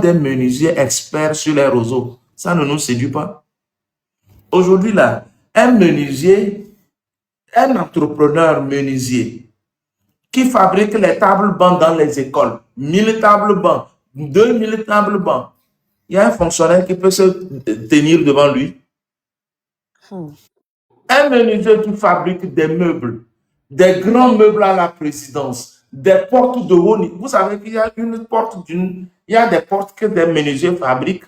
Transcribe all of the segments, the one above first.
des menuisiers experts sur les roseaux. Ça ne nous séduit pas. Aujourd'hui, là, un menuisier, un entrepreneur menuisier qui fabrique les tables bancs dans les écoles, 1000 tables bancs, 2000 tables bancs, il y a un fonctionnaire qui peut se tenir devant lui. Un menuisier qui fabrique des meubles, des grands meubles à la présidence, des portes de haut niveau. Vous savez qu'il y a une porte il y a des portes que des menuisiers fabriquent.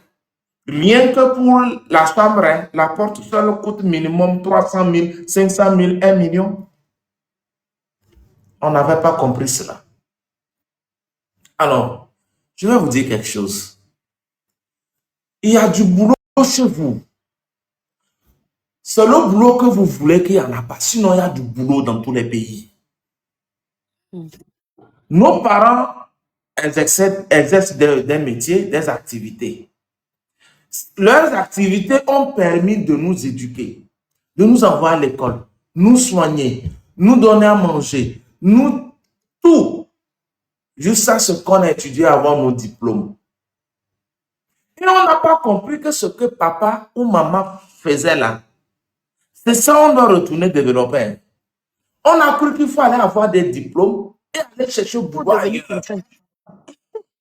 Rien que pour la chambre, hein, la porte seule coûte minimum 300 000, 500 000, 1 million. On n'avait pas compris cela. Alors, je vais vous dire quelque chose. Il y a du boulot chez vous. C'est le boulot que vous voulez qu'il n'y en a pas. Sinon, il y a du boulot dans tous les pays. Nos parents exercent des métiers, des activités. Leurs activités ont permis de nous éduquer, de nous envoyer à l'école, nous soigner, nous donner à manger, nous tout, jusqu'à ce qu'on a étudié avoir nos diplômes. Et on n'a pas compris que ce que papa ou maman faisait là, c'est ça on doit retourner développer. On a cru qu'il fallait avoir des diplômes et aller chercher au boulot ailleurs.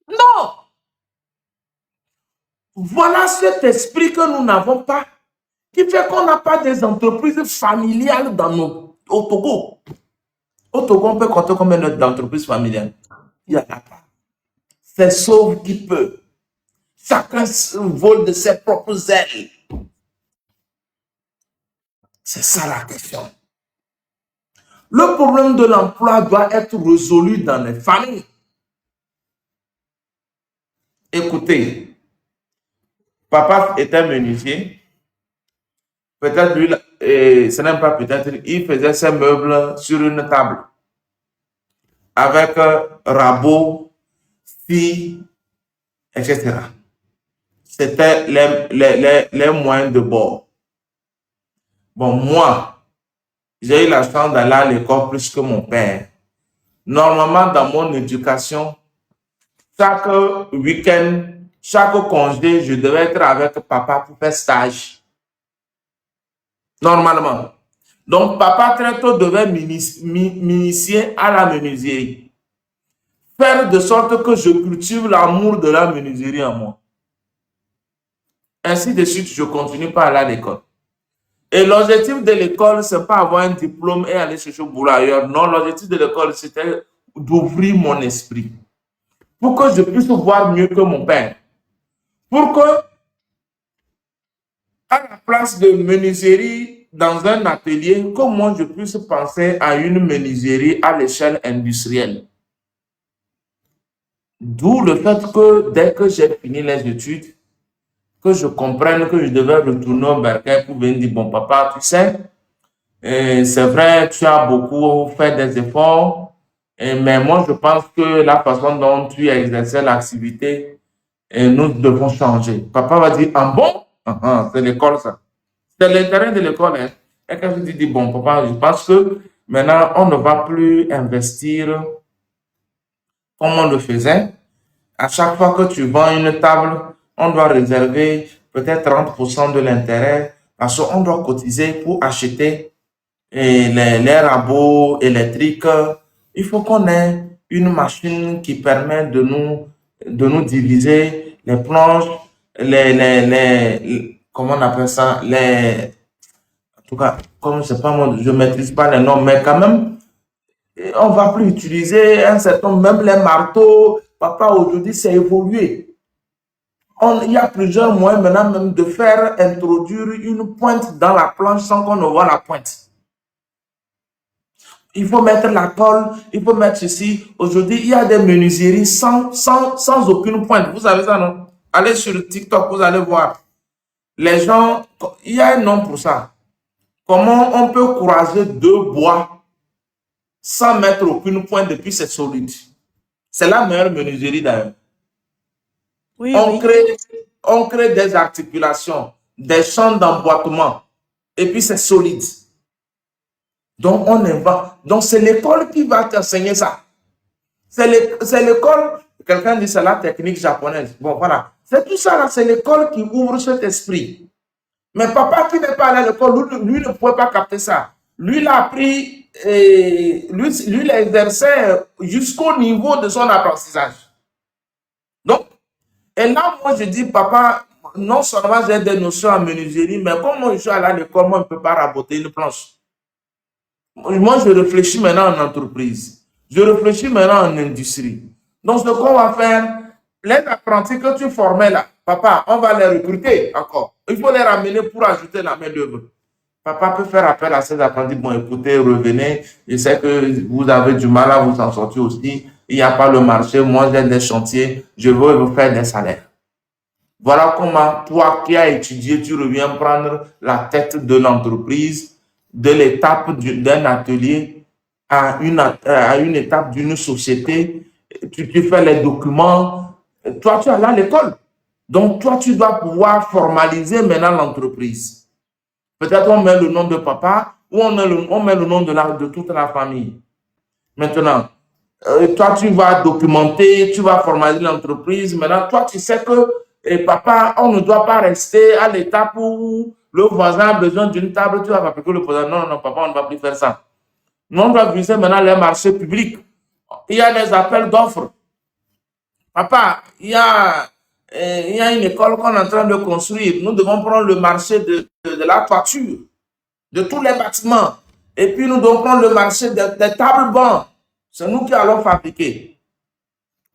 Non! Voilà cet esprit que nous n'avons pas, qui fait qu'on n'a pas des entreprises familiales au Togo. Au Togo, on peut compter combien d'entreprises familiales? Il n'y en a pas. C'est sauve qui peut. Chacun vole de ses propres ailes. C'est ça la question. Le problème de l'emploi doit être résolu dans les familles. Écoutez, papa était menuisier. Peut-être lui, ce n'est pas peut-être, il faisait ses meubles sur une table. Avec rabot, scie, etc. C'était les moyens de bord. Bon, moi, j'ai eu la chance d'aller à l'école plus que mon père. Normalement, dans mon éducation, chaque week-end, chaque congé, je devais être avec papa pour faire stage. Normalement. Donc, papa très tôt devait m'initier à la menuiserie. Faire de sorte que je cultive l'amour de la menuiserie en moi. Ainsi de suite, je continue par aller à l'école. Et l'objectif de l'école, ce n'est pas avoir un diplôme et aller chercher au boulot ailleurs. Non, l'objectif de l'école, c'était d'ouvrir mon esprit. Pour que je puisse voir mieux que mon père. Pour que, à la place de menuiserie dans un atelier, que moi je puisse penser à une menuiserie à l'échelle industrielle. D'où le fait que dès que j'ai fini les études, que je comprenne que je devais retourner au Bercail pour venir dire, bon papa, tu sais, c'est vrai, tu as beaucoup fait des efforts, mais moi je pense que la façon dont tu exerçais l'activité, nous devons changer. Papa va dire, ah bon? C'est l'école ça. C'est l'intérêt de l'école. Hein. Et quand je dis, bon papa, je pense que maintenant on ne va plus investir comme on le faisait. À chaque fois que tu vends une table, on doit réserver peut-être 30% de l'intérêt parce qu'on doit cotiser pour acheter les rabots électriques. Il faut qu'on ait une machine qui permet de nous diviser les planches, comment on appelle ça, en tout cas, comme je sais pas, moi, je ne maîtrise pas les noms, mais quand même, on ne va plus utiliser un certain, même les marteaux. Papa, aujourd'hui, c'est évolué. Il y a plusieurs moyens maintenant même de faire introduire une pointe dans la planche sans qu'on ne voit la pointe. Il faut mettre la colle, il faut mettre ceci. Aujourd'hui, il y a des menuiseries sans aucune pointe. Vous savez ça, non? Allez sur TikTok, vous allez voir. Les gens, il y a un nom pour ça. Comment on peut courager deux bois sans mettre aucune pointe et puis c'est solide. C'est la meilleure menuiserie d'ailleurs. Oui, on crée des articulations, des champs d'emboîtement et puis c'est solide. Donc on invente. Donc c'est l'école qui va t'enseigner ça. C'est l'école, Quelqu'un dit c'est la technique japonaise. Bon, voilà. C'est tout ça là, c'est l'école qui ouvre cet esprit. Mais papa qui n'est pas allé à l'école, lui ne pouvait pas capter ça. Lui, il a appris, lui l'exerçait jusqu'au niveau de son apprentissage. Donc, et là, moi, je dis, papa, non seulement j'ai des notions en menuiserie, mais comme moi, je suis allé à l'école, moi, je ne peux pas raboter une planche. Moi, je réfléchis maintenant en entreprise. Je réfléchis maintenant en industrie. Donc, ce qu'on va faire, les apprentis que tu formais là, papa, on va les recruter encore. Il faut les ramener pour ajouter la main-d'œuvre. Papa peut faire appel à ces apprentis. Bon, écoutez, revenez. Je sais que vous avez du mal à vous en sortir aussi. Il n'y a pas le marché. Moi, j'ai des chantiers. Je veux vous faire des salaires. Voilà comment toi qui as étudié, tu reviens prendre la tête de l'entreprise, de l'étape d'un atelier à une étape d'une société. Tu fais les documents. Toi, tu es allé à l'école. Donc, toi, tu dois pouvoir formaliser maintenant l'entreprise. Peut-être on met le nom de papa ou on met le nom de toute la famille. Maintenant, toi, tu vas documenter, tu vas formaliser l'entreprise. Maintenant, toi, tu sais que papa, on ne doit pas rester à l'étape où le voisin a besoin d'une table, tu vas appeler le voisin. Non, non, papa, on ne va plus faire ça. Nous, on doit viser maintenant les marchés publics. Il y a des appels d'offres. Papa, il y a une école qu'on est en train de construire. Nous devons prendre le marché de la toiture, de tous les bâtiments. Et puis, nous devons prendre le marché des tables bancs. C'est nous qui allons fabriquer.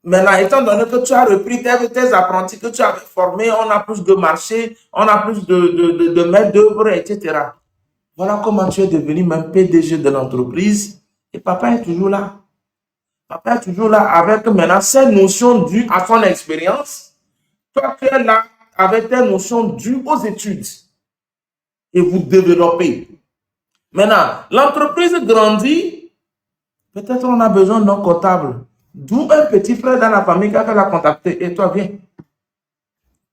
Maintenant, étant donné que tu as repris tes apprentis que tu avais formés, on a plus de marché, on a plus de main-d'œuvre, etc. Voilà comment tu es devenu même PDG de l'entreprise. Et papa est toujours là. Papa est toujours là avec maintenant ses notions dues à son expérience. Toi, tu es là avec tes notions dues aux études. Et vous développez. Maintenant, l'entreprise grandit. Peut-être on a besoin d'un comptable. D'où un petit frère dans la famille qui a fait la comptabilité. Et toi, viens.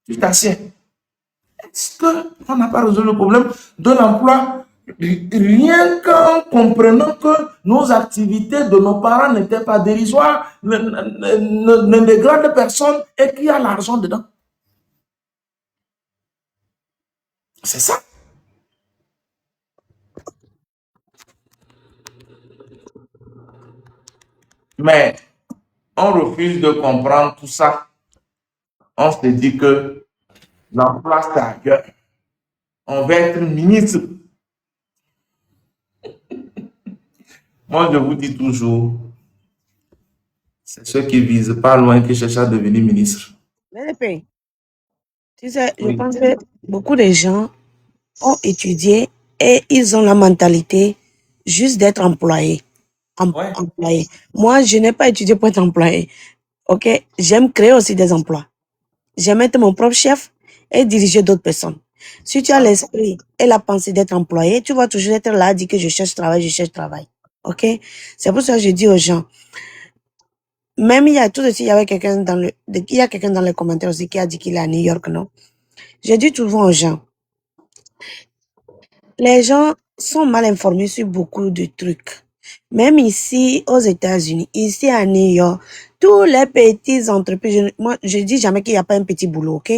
Tu t'assieds. Est-ce qu'on n'a pas résolu le problème de l'emploi? Rien qu'en comprenant que nos activités de nos parents n'étaient pas dérisoires, ne dégradent personne et qu'il y a l'argent dedans. C'est ça. Mais on refuse de comprendre tout ça. On se dit que l'emploi, c'est ailleurs. On va être ministre. Moi, je vous dis toujours, c'est ceux qui ne visent pas loin qui cherchent à devenir ministre. Tu sais, je Oui. pense que beaucoup de gens ont étudié et ils ont la mentalité juste d'être employés. Ouais. Employés. Moi, je n'ai pas étudié pour être employé. Ok? J'aime créer aussi des emplois. J'aime être mon propre chef et diriger d'autres personnes. Si tu as l'esprit et la pensée d'être employé, tu vas toujours être là à dire que je cherche travail, je cherche travail. Ok? C'est pour ça que je dis aux gens, même il y a tout de suite, il y avait quelqu'un il y a quelqu'un dans les commentaires aussi qui a dit qu'il est à New York, non? Je dis souvent aux gens, les gens sont mal informés sur beaucoup de trucs. Même ici, aux États-Unis, ici à New York, tous les petites entreprises, moi, je dis jamais qu'il n'y a pas un petit boulot, ok?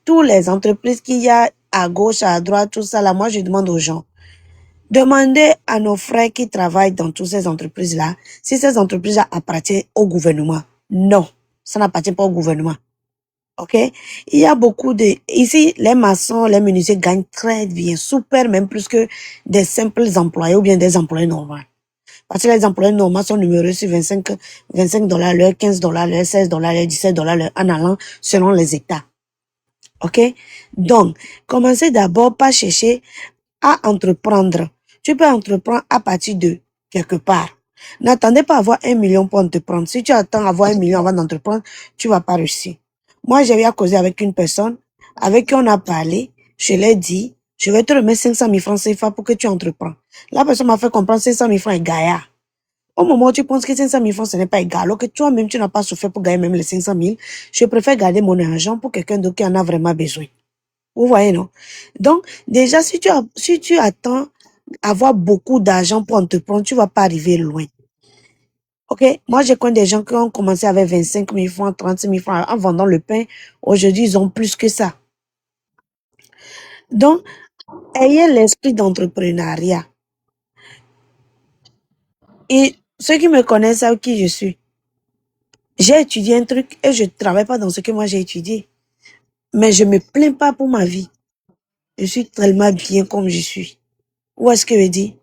Tous les entreprises qu'il y a à gauche, à droite, tout ça là, moi, je demande aux gens, demandez à nos frères qui travaillent dans toutes ces entreprises-là, si ces entreprises-là appartiennent au gouvernement. Non, ça n'appartient pas au gouvernement. Ok? Il y a beaucoup de... Ici, les maçons, les menuisiers gagnent très bien, super, même plus que des simples employés ou bien des employés normaux. Parce que les employés normaux sont numéros sur 25 dollars l'heure, 15 dollars l'heure, 16 dollars l'heure, 17 dollars l'heure, en allant selon les États. Ok? Donc, commencez d'abord par chercher à entreprendre. Tu peux entreprendre à partir de quelque part. N'attendez pas à avoir 1 million pour entreprendre. Si tu attends avoir 1 million avant d'entreprendre, tu vas pas réussir. Moi, j'ai eu à causer avec une personne avec qui on a parlé. Je l'ai dit, je vais te remettre 500 000 francs CFA pour que tu entreprends. La personne m'a fait comprendre 500 000 francs est gaillard. Au moment où tu penses que 500 000 francs, ce n'est pas égal, alors que toi-même, tu n'as pas souffert pour gagner même les 500 000, je préfère garder mon argent pour quelqu'un d'autre qui en a vraiment besoin. Vous voyez, non? Donc, déjà, si tu attends avoir beaucoup d'argent pour entreprendre, tu vas pas arriver loin. Ok, moi je connais des gens qui ont commencé avec 25 000 francs, 36 000 francs en vendant le pain. Aujourd'hui, ils ont plus que ça. Donc, ayez l'esprit d'entrepreneuriat. Et ceux qui me connaissent savent qui je suis. J'ai étudié un truc et je ne travaille pas dans ce que moi j'ai étudié. Mais je me plains pas pour ma vie. Je suis tellement bien comme je suis. Où est-ce que je dis?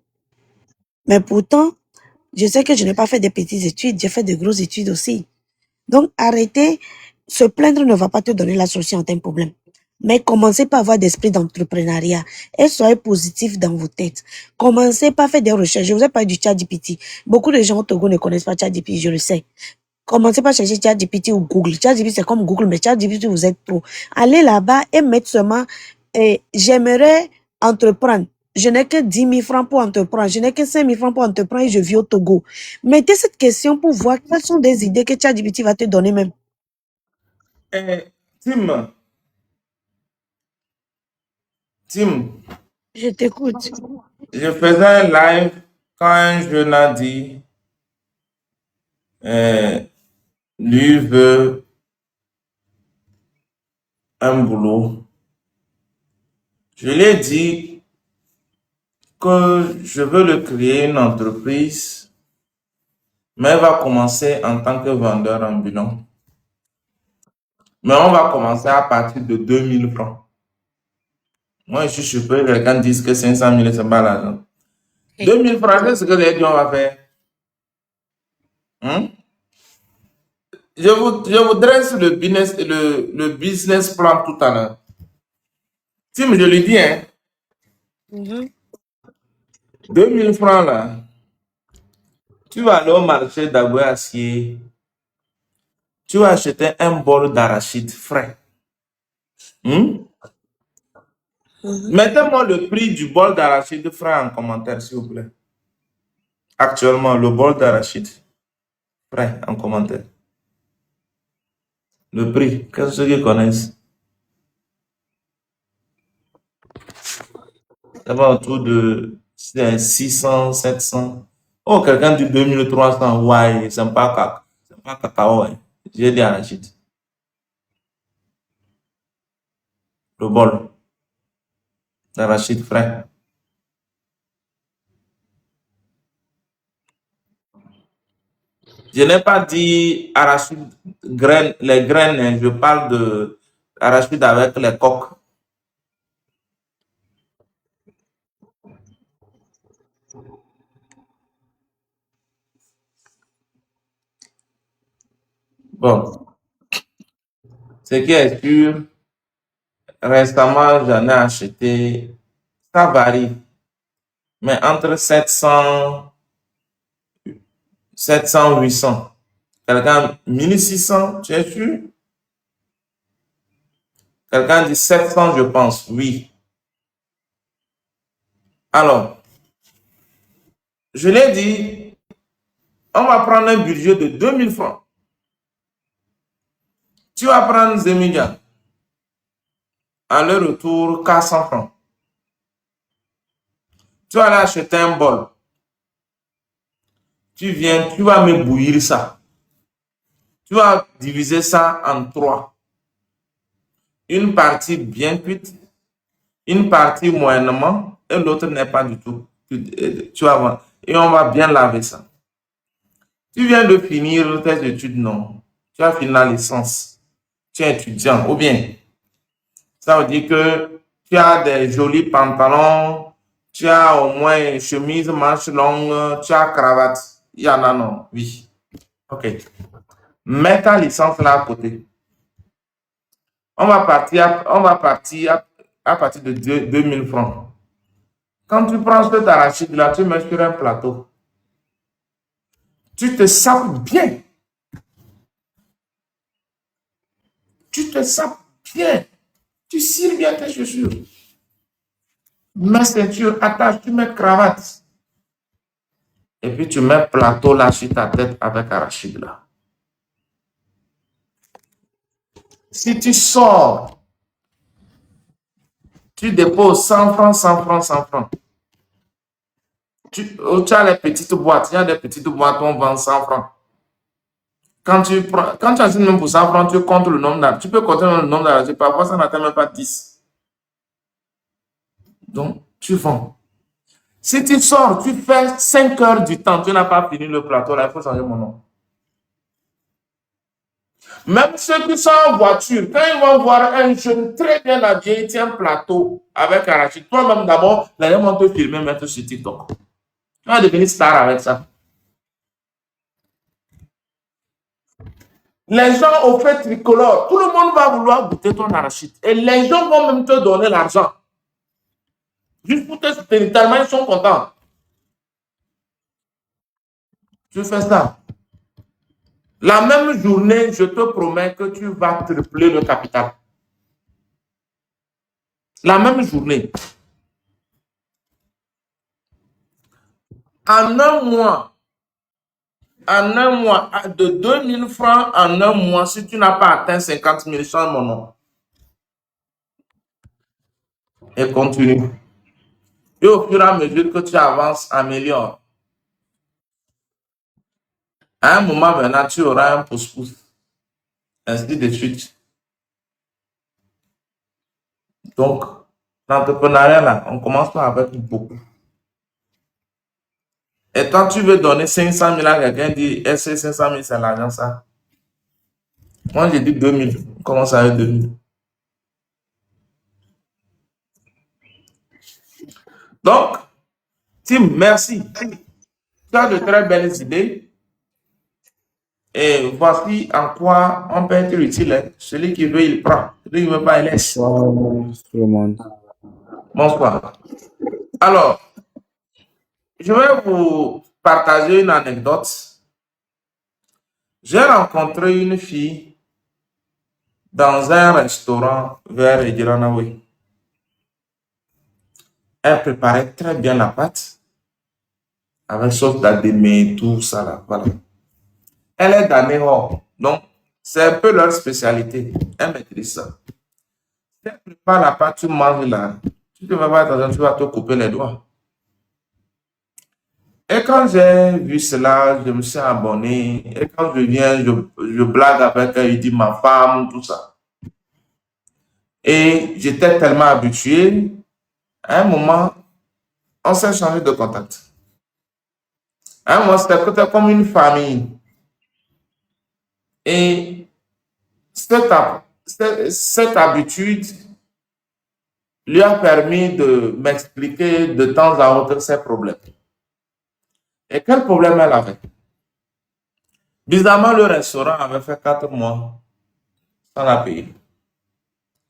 Mais pourtant, je sais que je n'ai pas fait des petites études, j'ai fait de grosses études aussi. Donc, arrêtez. Se plaindre ne va pas te donner la solution à tes problèmes. Mais commencez par avoir d'esprit d'entrepreneuriat et soyez positif dans vos têtes. Commencez par faire des recherches. Je vous ai parlé du ChatGPT. Beaucoup de gens au Togo ne connaissent pas ChatGPT, je le sais. Commencez par chercher ChatGPT ou Google. ChatGPT, c'est comme Google, mais ChatGPT, vous êtes trop. Allez là-bas et mettez seulement, j'aimerais entreprendre. Je n'ai que 10 000 francs pour entreprendre. Je n'ai que 5 000 francs pour entreprendre et je vis au Togo. Mettez cette question pour voir quelles sont des idées que ChatGPT va te donner même. Tim, Je t'écoute. je faisais un live quand un jeune a dit, lui veut un boulot. Je lui ai dit que je veux le créer une entreprise, mais elle va commencer en tant que vendeur ambulant. Mais on va commencer à partir de 2000 francs. Moi, je suis surpris que quelqu'un dise que 500 000, c'est pas l'argent. 2000 francs, c'est ce que les gens vont faire. Hein? Je vous dresse le business plan tout à l'heure. Tim, je lui dis, hein, 2000 francs là, tu vas aller au marché d'Aboué Acier, tu vas acheter un bol d'arachide frais. Hmm? Mettez-moi le prix du bol d'arachide frais en commentaire, s'il vous plaît. Actuellement, le bol d'arachide frais en commentaire. Le prix, qu'est-ce que ceux qui connaissent? Ça va autour de 600, 700. Oh, quelqu'un dit 2300. Ouais, c'est pas cacao. Ouais. J'ai dit arachide. Le bol d'arachide frais. Je n'ai pas dit arachide graines, les graines, hein, je parle de arachide avec les coques. Bon, ce qui est sûr, récemment, j'en ai acheté, ça varie, mais entre 700, 700, 800. Quelqu'un, 1600, tu es sûr? Quelqu'un dit 700, je pense, oui. Alors, je l'ai dit, on va prendre un budget de 2000 francs. Tu vas prendre Zemidia. Aller-retour, 400 francs. Tu vas aller acheter un bol. Tu viens, tu vas me bouillir ça. Tu vas diviser ça en 3. Une partie bien cuite, une partie moyennement, et l'autre n'est pas du tout. Tu vas voir. Et on va bien laver ça. Tu viens de finir tes études, non? Tu as fini la licence. Tu es étudiant, ou bien, ça veut dire que tu as des jolis pantalons, tu as au moins une chemise, manche longue, tu as cravate. Il y en a, non? Oui. OK. Mets ta licence là à côté. On va partir à partir de 2000 francs. Quand tu prends cet arachide là, tu mets sur un plateau. Tu te sapes bien. Tu te sapes bien. Tu cires bien tes chaussures. Mets ceinture, attache, tu mets cravate. Et puis tu mets plateau là sur ta tête avec arachide là. Si tu sors, tu déposes 100 francs, 100 francs, 100 francs. Tu as les petites boîtes. Il y a des petites boîtes où on vend 100 francs. quand tu achètes même pour 100 francs, tu comptes le nombre d'argent. Tu peux compter le nombre d'argent. Parfois, ça n'atteint même pas 10. Donc, tu vends. Si tu sors, tu fais 5 heures du temps, tu n'as pas fini le plateau, là, il faut changer mon nom. Même ceux qui sont en voiture, quand ils vont voir un jeune très bien habillé, il tient un plateau avec arachide. Toi-même, d'abord, les gens vont te filmer, mettre sur TikTok. Tu vas devenir star avec ça. Les gens au fait tricolore, tout le monde va vouloir goûter ton arachide. Et les gens vont même te donner l'argent. Juste pour te soutenir, tellement ils sont contents. Tu fais ça. La même journée, je te promets que tu vas tripler le capital. La même journée. En un mois, de 2000 francs en un mois, si tu n'as pas atteint 50 000, change mon nom. Et continue. Et au fur et à mesure que tu avances, améliore. À un moment maintenant, tu auras un pouce-pouce. Ainsi de suite. Donc, l'entrepreneuriat, là, on commence pas avec beaucoup. Et quand tu veux donner 500 000 à quelqu'un, dit, est-ce que 500 000, c'est l'argent, ça? Moi, j'ai dit 2000. On commence avec 2000. Donc, Tim, merci. Tu as de très belles idées. Et voici en quoi on peut être utile. Hein. Celui qui veut, il prend. Celui qui ne veut pas, il laisse. Bonsoir tout le monde. Bonsoir. Alors, je vais vous partager une anecdote. J'ai rencontré une fille dans un restaurant vers Edilanawe. Elle préparait très bien la pâte avec sauce d'adémé, tout ça là. Voilà. Elle est d'Anéhor. Donc, c'est un peu leur spécialité. Elle maîtrise ça. Si elle prépare la pâte, tu manges là. Tu ne vas pas attention, tu vas te couper les doigts. Et quand j'ai vu cela, je me suis abonné. Et quand je viens, je blague avec elle, il dit ma femme, tout ça. Et j'étais tellement habitué. À un moment, on s'est changé de contact. À un moment, c'était comme une famille. Et cette habitude lui a permis de m'expliquer de temps à autre ses problèmes. Et quel problème elle avait? Bizarrement, le restaurant avait fait 4 mois sans la payer.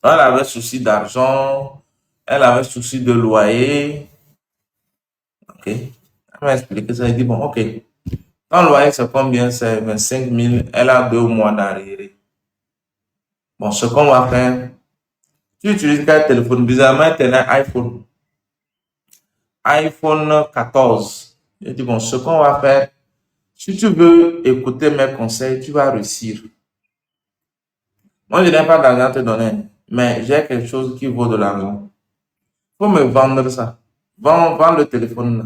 Elle avait souci d'argent, elle avait souci de loyer. Ok. Elle m'a expliqué ça. Elle dit, bon, ok. Ton loyer, c'est combien? C'est 25 000. Elle a 2 mois d'arriéré. Bon, ce qu'on va faire, tu utilises quel téléphone? Bizarrement, tu as un iPhone. iPhone 14. Je dis, bon, ce qu'on va faire, si tu veux écouter mes conseils, tu vas réussir. Moi, je n'ai pas d'argent à te donner, mais j'ai quelque chose qui vaut de l'argent. Il faut me vendre ça. Vends le téléphone là.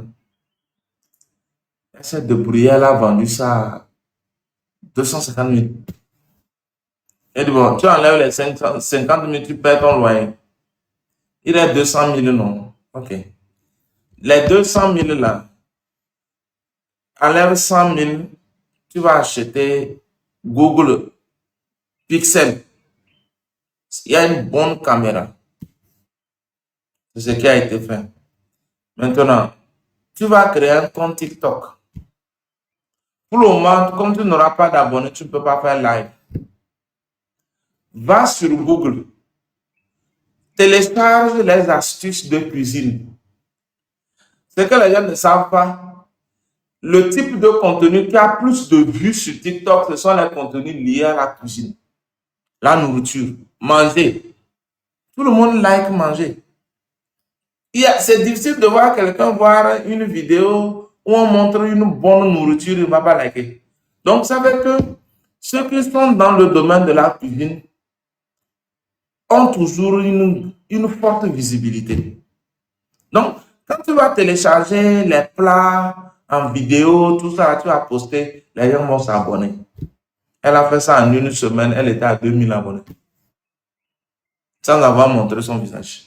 Elle s'est débrouillée, elle a vendu ça à 250 000. Elle dit, bon, tu enlèves les 50 000, tu perds ton loyer. Il est 200 000, non? Ok. Les 200 000 là, enlève 100 000, tu vas acheter Google Pixel. Il y a une bonne caméra. C'est ce qui a été fait. Maintenant, tu vas créer un compte TikTok. Pour le moment, comme tu n'auras pas d'abonnés, tu ne peux pas faire live. Va sur Google. Télécharge les astuces de cuisine. Ce que les gens ne savent pas, le type de contenu qui a plus de vues sur TikTok, ce sont les contenus liés à la cuisine, la nourriture, manger. Tout le monde like manger. C'est difficile de voir quelqu'un voir une vidéo où on montre une bonne nourriture, il ne va pas liker. Donc, ça veut que ceux qui sont dans le domaine de la cuisine ont toujours une forte visibilité. Donc, quand tu vas télécharger les plats en vidéo, tout ça, tu vas poster, les gens vont s'abonner. Elle a fait ça en une semaine. Elle était à 2000 abonnés. Sans avoir montré son visage.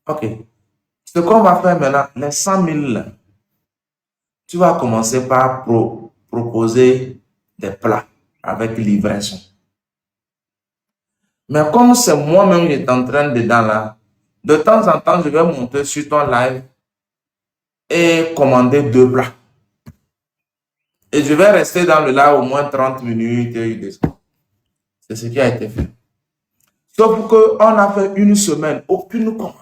Ok. Ce qu'on va faire maintenant, les 100 000 là, tu vas commencer par proposer des plats avec livraison. Mais comme c'est moi-même qui est en train dedans là, de temps en temps, je vais monter sur ton live et commander 2 plats. Et je vais rester dans le live au moins 30 minutes et descends. C'est ce qui a été fait. Sauf qu'on a fait une semaine, aucune commande.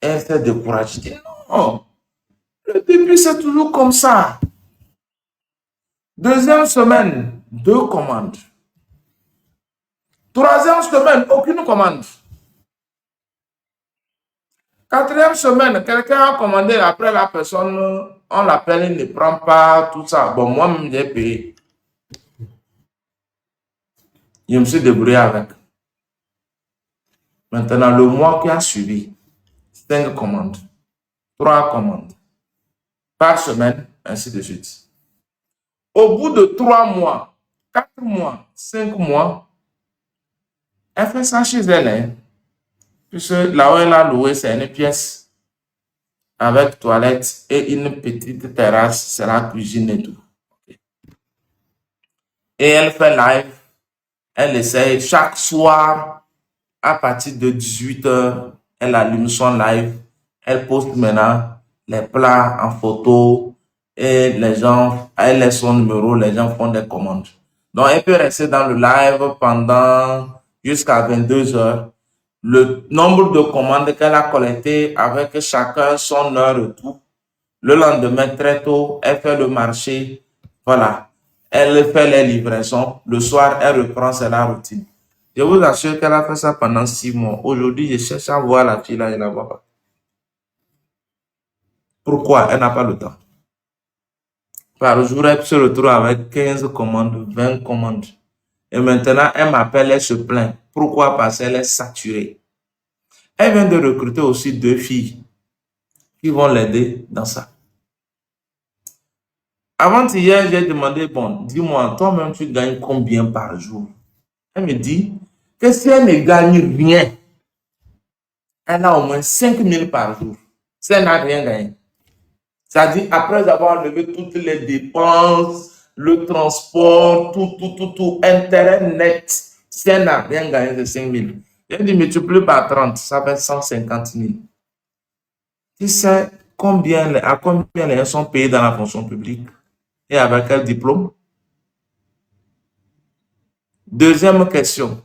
Elle s'est découragée. Non, le début c'est toujours comme ça. Deuxième semaine, 2 commandes. Troisième semaine, aucune commande. Quatrième semaine, quelqu'un a commandé, après la personne, on l'appelle, il ne prend pas, tout ça. Bon, moi-même, j'ai payé. Je me suis débrouillé avec. Maintenant, le mois qui a suivi, 5 commandes, 3 commandes par semaine, ainsi de suite. Au bout de 3 mois, 4 mois, 5 mois, elle fait ça chez elle. Hein, puisque là où elle a loué, c'est une pièce avec toilette et une petite terrasse, c'est la cuisine et tout. Et elle fait live, elle essaye chaque soir, à partir de 18h, elle allume son live, elle poste maintenant les plats en photo et les gens, elle laisse son numéro, les gens font des commandes. Donc, elle peut rester dans le live pendant jusqu'à 22h. Le nombre de commandes qu'elle a collectées avec chacun son heure et tout. Le lendemain, très tôt, elle fait le marché. Voilà. Elle fait les livraisons. Le soir, elle reprend, c'est la routine. Je vous assure qu'elle a fait ça pendant 6 mois. Aujourd'hui, je cherche à voir la fille là, je ne la vois pas. Pourquoi? Elle n'a pas le temps. Par jour, elle se retrouve avec 15 commandes, 20 commandes. Et maintenant, elle m'appelle, elle se plaint. Pourquoi? Parce qu'elle est saturée. Elle vient de recruter aussi 2 filles qui vont l'aider dans ça. Avant-hier, j'ai demandé, bon, dis-moi, toi-même, tu gagnes combien par jour? Elle me dit que si elle ne gagne rien, elle a au moins 5 000 par jour. Si elle n'a rien gagné. C'est-à-dire, après avoir levé toutes les dépenses, le transport, tout, intérêt net, si elle n'a rien gagné, c'est 5 000. Elle dit, multiplie par 30, ça fait 150 000. Tu sais à combien les gens sont payés dans la fonction publique? Et avec quel diplôme? Deuxième question.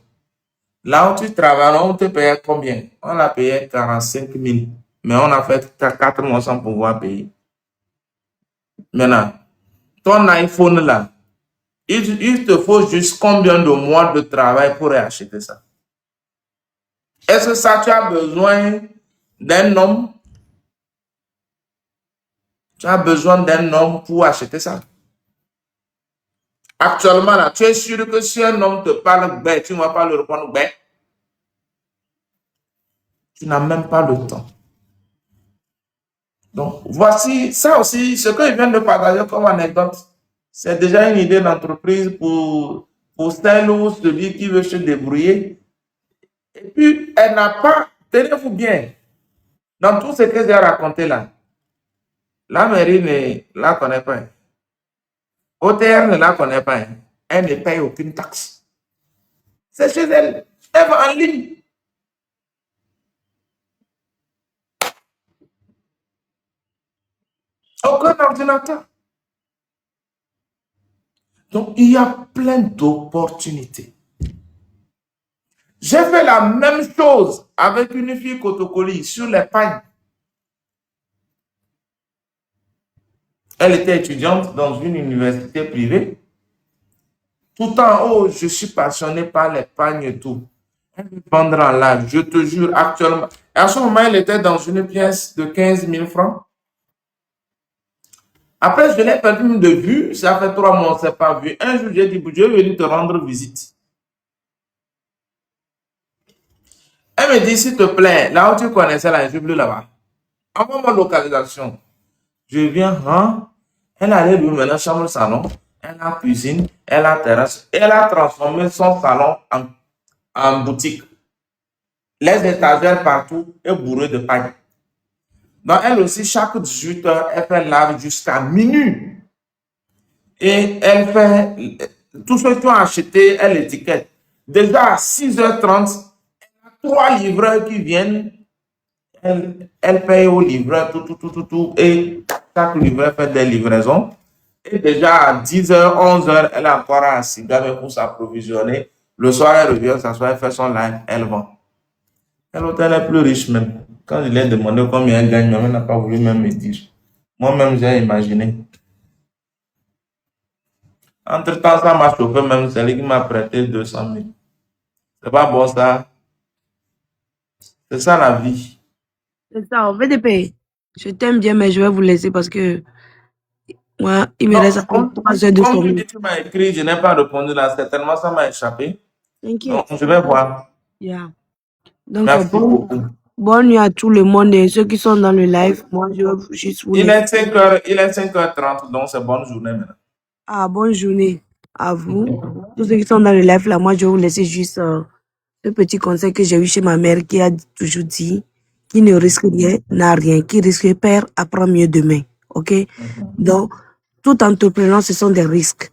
Là où tu travailles, on te payait combien? On a payé 45 000. Mais on a fait 4 mois sans pouvoir payer. Maintenant, ton iPhone là, il te faut juste combien de mois de travail pour acheter ça? Est-ce que ça, tu as besoin d'un homme? Tu as besoin d'un homme pour acheter ça? Actuellement, là, tu es sûr que si un homme te parle, ben, tu ne vas pas le répondre, ben. Tu n'as même pas le temps. Donc, voici ça aussi, ce que je viens de partager comme anecdote. C'est déjà une idée d'entreprise pour celle ou celui qui veut se débrouiller. Et puis, elle n'a pas, tenez-vous bien, dans tout ce que j'ai raconté là, la mairie ne la connaît pas. OTR ne la connaît pas. Elle ne paye aucune taxe. C'est chez elle. Elle va en ligne. Aucun ordinateur. Donc, il y a plein d'opportunités. J'ai fait la même chose avec une fille Kotokoli sur les pagnes. Elle était étudiante dans une université privée. Tout en haut, je suis passionné par les pagnes et tout. Elle veut vendre en live, je te jure, actuellement. À ce moment, elle était dans une pièce de 15 000 francs. Après, je l'ai perdu de vue. Ça fait 3 mois, on ne s'est pas vu. Un jour, j'ai dit, je vais venir te rendre visite. Elle me dit, s'il te plaît, là où tu connaissais la juble là-bas, envoie ma localisation. Je viens, hein? Elle allait lui maintenant chambre salon. elle a cuisine, elle a terrasse, elle a transformé son salon en boutique. Les étagères partout est bourrées de paille. Donc, elle aussi, chaque 18 heures, elle fait live jusqu'à minuit. Et elle fait tout ce que tu as acheté, elle étiquette. Déjà à 6h30, trois livreurs qui viennent, elle paye au livreur tout, et chaque livreur fait des livraisons. Et déjà à 10h, 11h, elle a encore un cigare pour s'approvisionner. Le soir, elle revient s'asseoir, elle fait son live, elle vend. Elle est plus riche même. Quand je lui ai demandé combien elle gagne, elle n'a pas voulu même me dire. Moi-même, j'ai imaginé. Entre-temps, ça m'a chauffé même, c'est lui qui m'a prêté 200 000. C'est pas bon ça. C'est ça la vie. C'est ça, on fait des pays. Je t'aime bien, mais je vais vous laisser parce que moi, il me Non, reste encore 3 heures de comme tu sommeil. dis, tu m'as écrit, je n'ai pas répondu là. Certainement, ça m'a échappé. Donc, T'inquiète. je vais voir. Yeah. Donc, Merci beaucoup. bonne nuit à tout le monde et ceux qui sont dans le live. Moi, je vais juste vous Il laisser. est 5h, il est 5h30, donc c'est bonne journée maintenant. Ah, bonne journée à vous. Tous ceux qui sont dans le live là, moi, je vais vous laisser juste ce petit conseil que j'ai eu chez ma mère qui a toujours dit qui ne risque rien n'a rien, qui risque perd apprend mieux demain. OK? Donc, tout entrepreneur, ce sont des risques.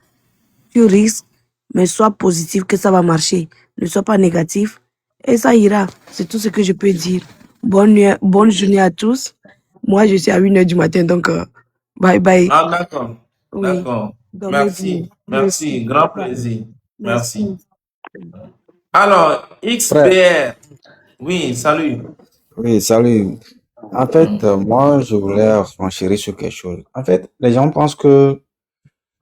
Tu risques, mais sois positif que ça va marcher. Ne sois pas négatif et ça ira. C'est tout ce que je peux dire. Bonne nuit, bonne journée à tous. Moi, je suis à 1h du matin, donc bye bye. Ah, d'accord. Oui, D'accord. dormez bien. Merci. Merci. Grand plaisir. Merci. Merci. Alors, Frère, XPR. Oui, salut. oui, salut. En fait, moi, je voulais renchérir sur quelque chose. En fait, les gens pensent que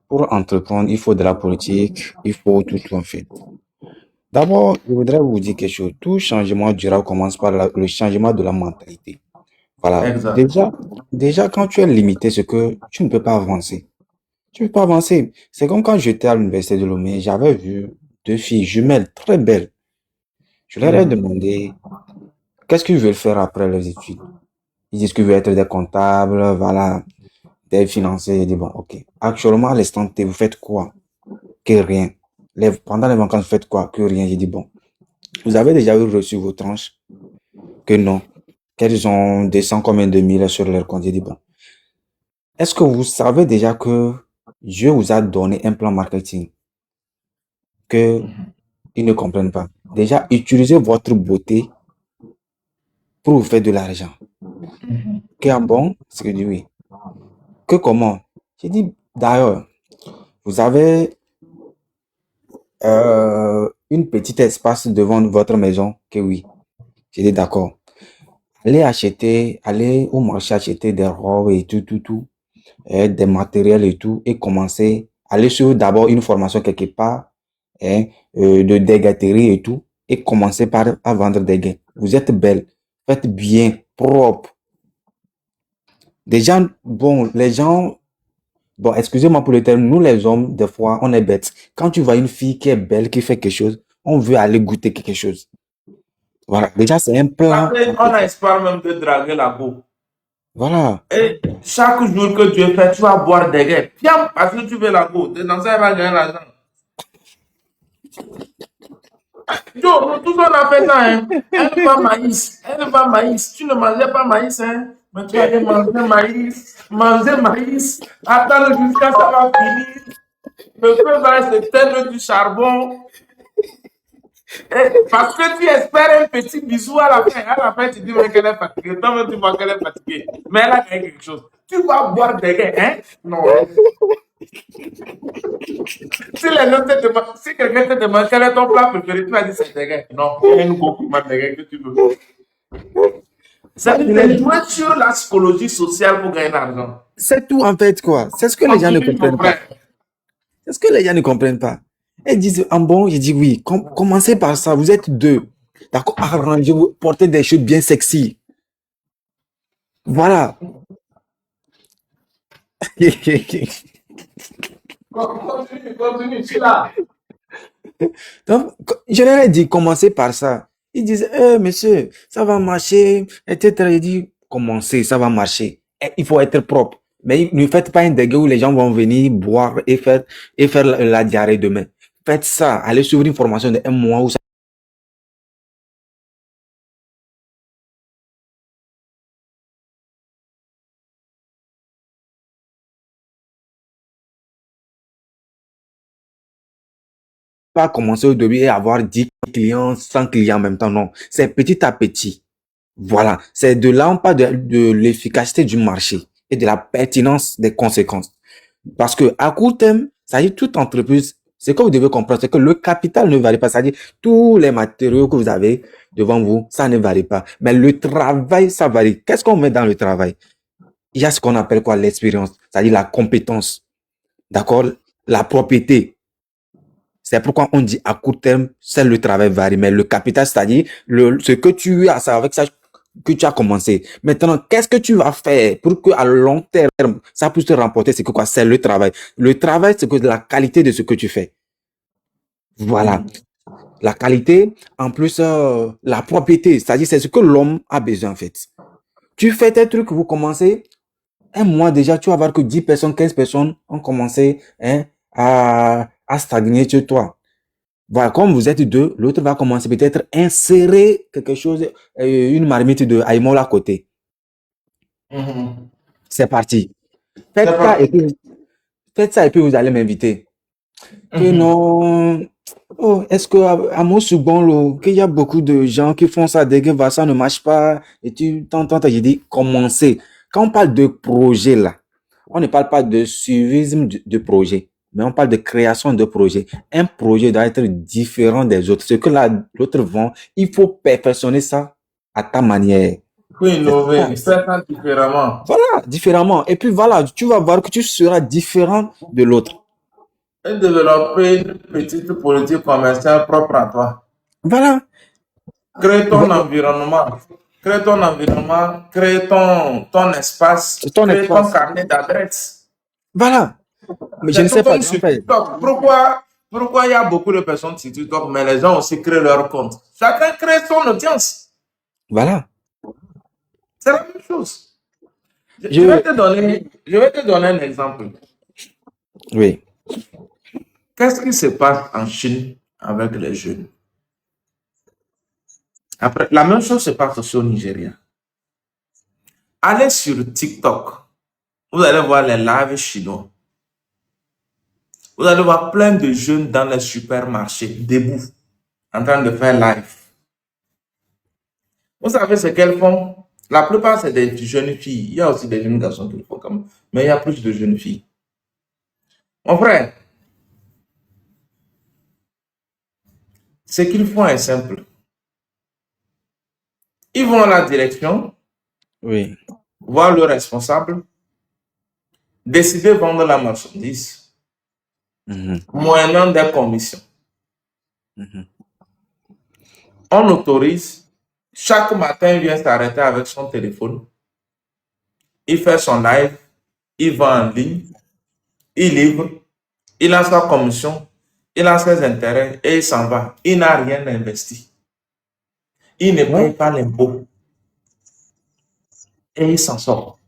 pour entreprendre, il faut de la politique, il faut tout, en fait. D'abord, je voudrais vous dire quelque chose. Tout changement durable commence par le changement de la mentalité. Voilà. Exact. Déjà, quand tu es limité, c'est que tu ne peux pas avancer. Tu ne peux pas avancer. C'est comme quand j'étais à l'université de Lomé, j'avais vu deux filles jumelles très belles. Je leur ai demandé qu'est-ce qu'ils veulent faire après leurs études. Ils disent qu'ils veulent être des comptables, voilà, des financiers. J'ai dit, bon, ok. Actuellement, à l'instant T, vous faites quoi? Que rien. Pendant les vacances, vous faites quoi? Que rien. J'ai dit, bon, vous avez déjà reçu vos tranches? Que non. Qu'elles ont descend combien de mille sur leur compte? J'ai dit, bon. Est-ce que vous savez déjà que Dieu vous a donné un plan marketing que ils ne comprennent pas? Déjà, utilisez votre beauté pour vous faire de l'argent. Que ah bon? C'est que je dis oui. Que comment? J'ai dit, d'ailleurs, vous avez une petite espace devant votre maison, que oui. J'ai dit d'accord. Allez au marché acheter des robes et tout, et des matériels et tout, et commencer, aller sur d'abord une formation quelque part, hein, de dégaterie et tout, et commencer par à vendre des gains. Vous êtes belle, faites bien, propre. Des gens, bon, les gens, bon, excusez-moi pour le terme, nous les hommes, des fois, on est bêtes. Quand tu vois une fille qui est belle, qui fait quelque chose, on veut aller goûter quelque chose. Voilà, déjà, c'est un plan. Après, on a espoir même de draguer la go. Voilà, Et chaque jour que Dieu fait, tu vas boire des gains. Piam, parce que tu veux la go. Dans ça, elle va gagner l'argent. Yo, tout ça, on a fait ça, hein. Elle va maïs. Elle va maïs. Tu ne mangeais pas maïs, hein. Mais tu allais manger maïs. Manger maïs. Attends jusqu'à ça va finir. Le feu va s'éteindre du charbon. Parce que tu espères un petit bisou à la fin. À la fin, tu dis mais qu'elle est fatiguée. Toi-même, tu vois qu'elle est fatiguée. Mais elle a gagné quelque chose. Tu vas boire des gains, hein? Non. Si les gens te demandent, si quelqu'un te demande quel est ton plat préféré, tu vas dire c'est des gains. Non, il y a une complément des gains que tu veux. C'est jouer sur la psychologie sociale pour gagner l'argent. c'est tout en fait, quoi. C'est ce que les gens ne comprennent pas. C'est ce que les gens ne comprennent pas. Elles disent, en bon, j'ai dit oui, commencez par ça, vous êtes deux. D'accord, arrangez-vous, portez des choses bien sexy. Voilà. Continue, je suis là. Donc, je leur ai dit, commencez par ça. Ils disent, monsieur, ça va marcher, etc. J'ai dit, commencez, ça va marcher. Il faut être propre. Mais ne faites pas un dégât où les gens vont venir boire et faire la diarrhée demain. Faites ça. Allez suivre une formation de un mois où ça va pas commencer au début et avoir 10 clients, 100 clients en même temps. Non. C'est petit à petit. Voilà. C'est de là on parle de l'efficacité du marché et de la pertinence des conséquences. Parce que à court terme, ça dit toute entreprise, ce que vous devez comprendre, c'est que le capital ne varie pas. Ça dit tous les matériaux que vous avez devant vous, ça ne varie pas. Mais le travail, ça varie. Qu'est-ce qu'on met dans le travail? Il y a ce qu'on appelle quoi? L'expérience. C'est-à-dire la compétence. D'accord? La propriété. C'est pourquoi on dit à court terme, c'est le travail varie. Mais le capital, c'est-à-dire ce que tu as, c'est avec ça que tu as commencé. Maintenant, qu'est-ce que tu vas faire pour que à long terme, ça puisse te remporter? C'est que quoi? C'est le travail. Le travail, c'est que la qualité de ce que tu fais. Voilà. La qualité, en plus, la propriété, c'est-à-dire c'est ce que l'homme a besoin, en fait. Tu fais tes trucs, vous commencez, un mois déjà, tu vas voir que 10 personnes, 15 personnes ont commencé hein, à stagner chez toi. Voilà, comme vous êtes deux, l'autre va commencer peut-être à insérer quelque chose, une marmite de aïmol à côté. Mhm. C'est parti. C'est parti. Faites ça et puis vous allez m'inviter. Que Mhm. non. Oh, est-ce que à mon second lot, qu'il y a beaucoup de gens qui font ça, dès que ça ne marche pas, et tu t'entends, j'ai dit, commencez. Quand on parle de projet là, on ne parle pas de suivisme de projet, mais on parle de création de projet. Un projet doit être différent des autres. Ce que l'autre vend, il faut perfectionner ça à ta manière. Pour C'est ça. innover, faire ça différemment. Voilà, différemment. Et puis voilà, tu vas voir que tu seras différent de l'autre. Et développer une petite politique commerciale propre à toi. Voilà. Crée ton environnement. Crée ton environnement, crée ton espace, C'est ton crée ton espace. carnet d'adresses. Voilà. Mais je ne C'est tout sais pas, comme en sur fait. TikTok. Pourquoi il y a beaucoup de personnes sur TikTok, mais les gens aussi créent leur compte? Chacun crée son audience. Voilà. C'est la même chose. Je, je vais Je, te donner, je vais te donner un exemple. oui. Qu'est-ce qui se passe en Chine avec les jeunes? Après, la même chose se passe aussi au Nigeria. Allez sur TikTok. Vous allez voir les lives chinois. Vous allez voir plein de jeunes dans les supermarchés, debout, en train de faire live. Vous savez ce qu'elles font? La plupart, c'est des jeunes filles. Il y a aussi des jeunes garçons qui le font comme mais il y a plus de jeunes filles. Mon frère, ce qu'ils font est simple. Ils vont à la direction, Oui. voir le responsable, décider de vendre la marchandise, Mhm, moyennant des commissions. mhm. On autorise, chaque matin, il vient s'arrêter avec son téléphone, il fait son live, il vend en ligne, il livre, il a sa commission, il a ses intérêts et il s'en va. Il n'a rien investi. Il ne Ouais. paye pas l'impôt et il s'en sort.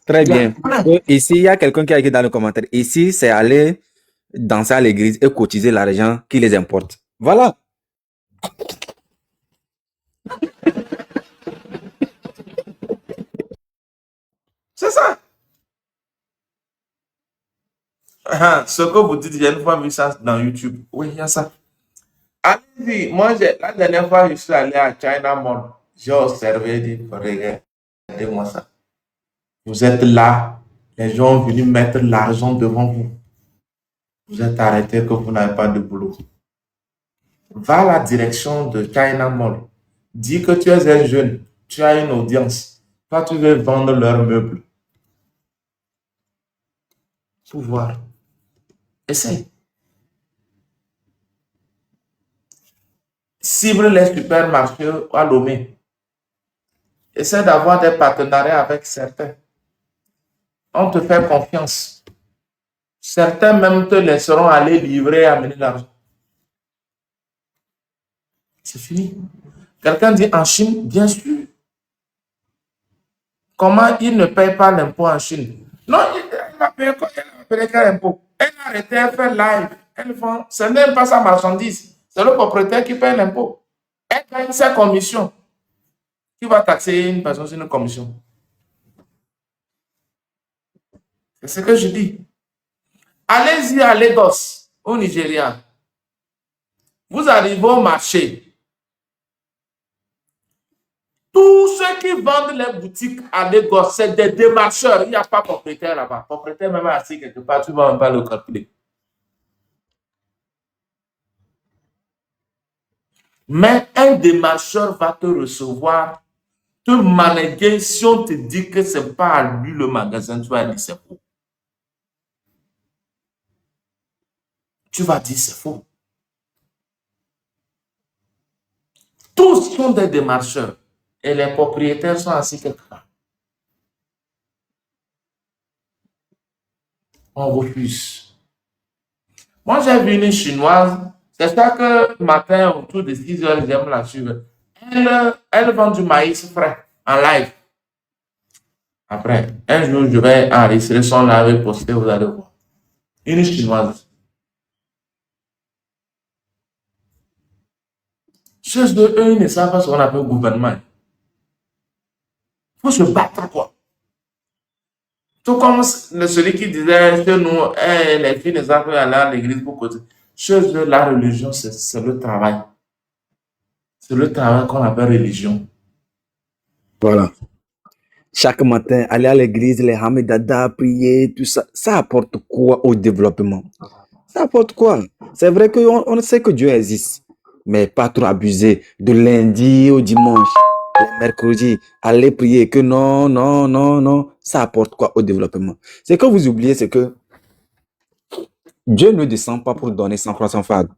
Très Il y a bien. plein. Ici, il y a quelqu'un qui a écrit dans le commentaire. Ici, c'est aller danser à l'église et cotiser l'argent qui les importe. Voilà. C'est ça. Ce que vous dites, j'ai une fois vu ça dans YouTube. Oui, il y a ça. Allez-y, moi, la dernière fois, je suis allé à China Mall. J'ai observé, dit, regardez-moi ça. Vous êtes là, les gens sont venus mettre l'argent devant vous. Vous êtes arrêté que vous n'avez pas de boulot. Va à la direction de China Mall. Dis que tu es un jeune, tu as une audience. Toi, tu veux vendre leurs meubles. Pour voir. Essaye. Cible les supermarchés à Lomé. Essaie d'avoir des partenariats avec certains. On te fait confiance. Certains même te laisseront aller livrer et amener l'argent. C'est fini. Quelqu'un dit en Chine, bien sûr. Comment ils ne payent pas l'impôt en Chine? Non, elle va payer quel impôt? Elle a arrêté, elle fait live. Elle vend, ce n'est pas sa marchandise. C'est le propriétaire qui paye l'impôt. Elle gagne sa commission. Qui va taxer une personne sur une commission? C'est ce que je dis. Allez-y à Lagos, au Nigeria. Vous arrivez au marché. Tous ceux qui vendent les boutiques à Lagos, c'est des démarcheurs. Il n'y a pas de propriétaire là-bas. Propriétaire même assis quelque part, tu ne vas même pas le calculer. Mais un démarcheur va te recevoir, te manager. Si on te dit que ce n'est pas à lui le magasin, tu vas dire c'est faux. Tu vas dire c'est faux. Tous sont des démarcheurs et les propriétaires sont assis quelque part. On refuse. Moi, j'ai vu une chinoise. C'est ça que matin, autour de 6 heures, j'aime la suivre. Elle vend du maïs frais en live. Après, un jour, je vais enregistrer son live et poster, vous allez voir. Une chinoise. Chez eux, ils ne savent pas ce qu'on appelle gouvernement. Il faut se battre, quoi. Tout comme celui qui disait que nous, les filles ne savent pas aller à l'église pour côté. Chez eux, la religion, c'est le travail. C'est le travail qu'on appelle religion. Voilà. Chaque matin, aller à l'église, les Hamidada, prier, tout ça, ça apporte quoi au développement? Ça apporte quoi? C'est vrai qu'on sait que Dieu existe, mais pas trop abuser. De lundi au dimanche, le mercredi, aller prier, que non, non, non, non. Ça apporte quoi au développement? C'est que vous oubliez, c'est que Dieu ne descend pas pour donner 100 francs sans fade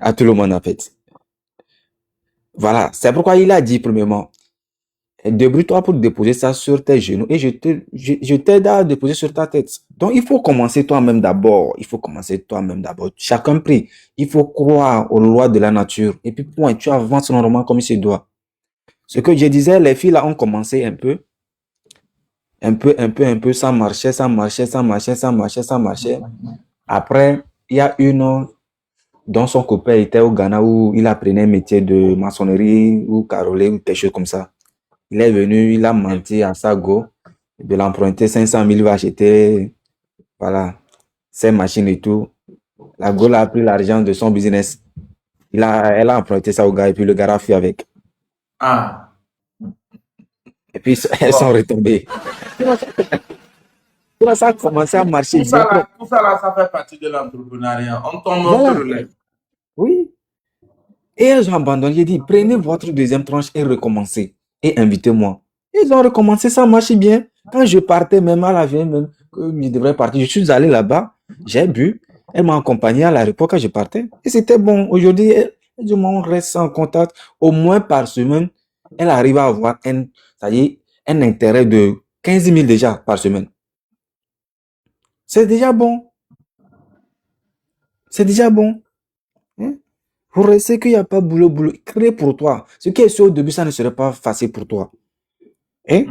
à tout le monde en fait. Voilà, c'est pourquoi il a dit premièrement, débrouille-toi pour déposer ça sur tes genoux et je t'aide à déposer sur ta tête. Donc, il faut commencer toi-même d'abord. Il faut commencer toi-même d'abord. Chacun prie. Il faut croire aux lois de la nature. Et puis, point, tu avances normalement comme il se doit. Ce que je disais, les filles là ont commencé un peu, ça marchait, ça marchait, ça marchait, ça marchait, ça marchait. Après, il y a une dont son copain était au Ghana où il apprenait un métier de maçonnerie ou carrelé ou quelque chose comme ça. Il est venu, il a menti à sa go, de l'emprunter 500 000, il va acheter, voilà, ses machines et tout. La go a pris l'argent de son business. Elle a emprunté ça au gars et puis le gars a fui avec. Ah, Et puis elles sont bon. retombées. Tu vois, ça a commencé à marcher Tout ça bien trop. là, tout ça là, ça fait partie de l'entrepreneuriat. On tombe, on te Voilà, relève. oui. Et elles ont abandonné. J'ai dit, prenez votre deuxième tranche et recommencez. Et invitez-moi. Ils ont recommencé, ça marche bien. Quand je partais, même à la veille, même que je devrais partir, je suis allé là-bas, j'ai bu. Elle m'a accompagné à l'aéroport quand je partais. Et c'était bon. Aujourd'hui, elle dit, on reste en contact. Au moins par semaine, elle arrive à avoir ça y est, un intérêt de 15 000 déjà par semaine. C'est déjà bon. C'est déjà bon. Hein? Vous restez qu'il n'y a pas boulot. Crée pour toi. Ce qui est sûr au début, ça ne serait pas facile pour toi. Hein?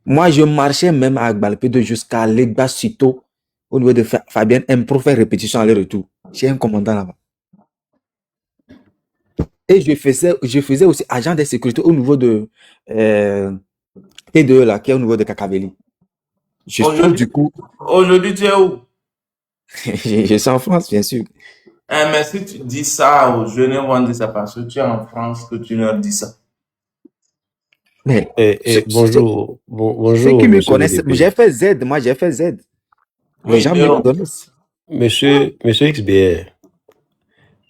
Moi, je marchais même à Agbalpedo jusqu'à Legba Sito, au niveau de Fabienne M pour faire répétition aller-retour. J'ai un commandant là-bas. Et je faisais aussi agent de sécurité au niveau de T2 là, qui est au niveau de Kakaveli. Je trouve du coup, Aujourd'hui, tu es où? je suis en France, bien sûr. Mais si tu dis ça aux jeunes, ils vont dire ça parce que tu es en France que tu leur dis ça. Mais Bonjour, ceux qui bonjour, me monsieur connaissent, VDP. j'ai fait Z, moi j'ai fait Z. Les Oui, gens mais me reconnaissent. Monsieur XBR,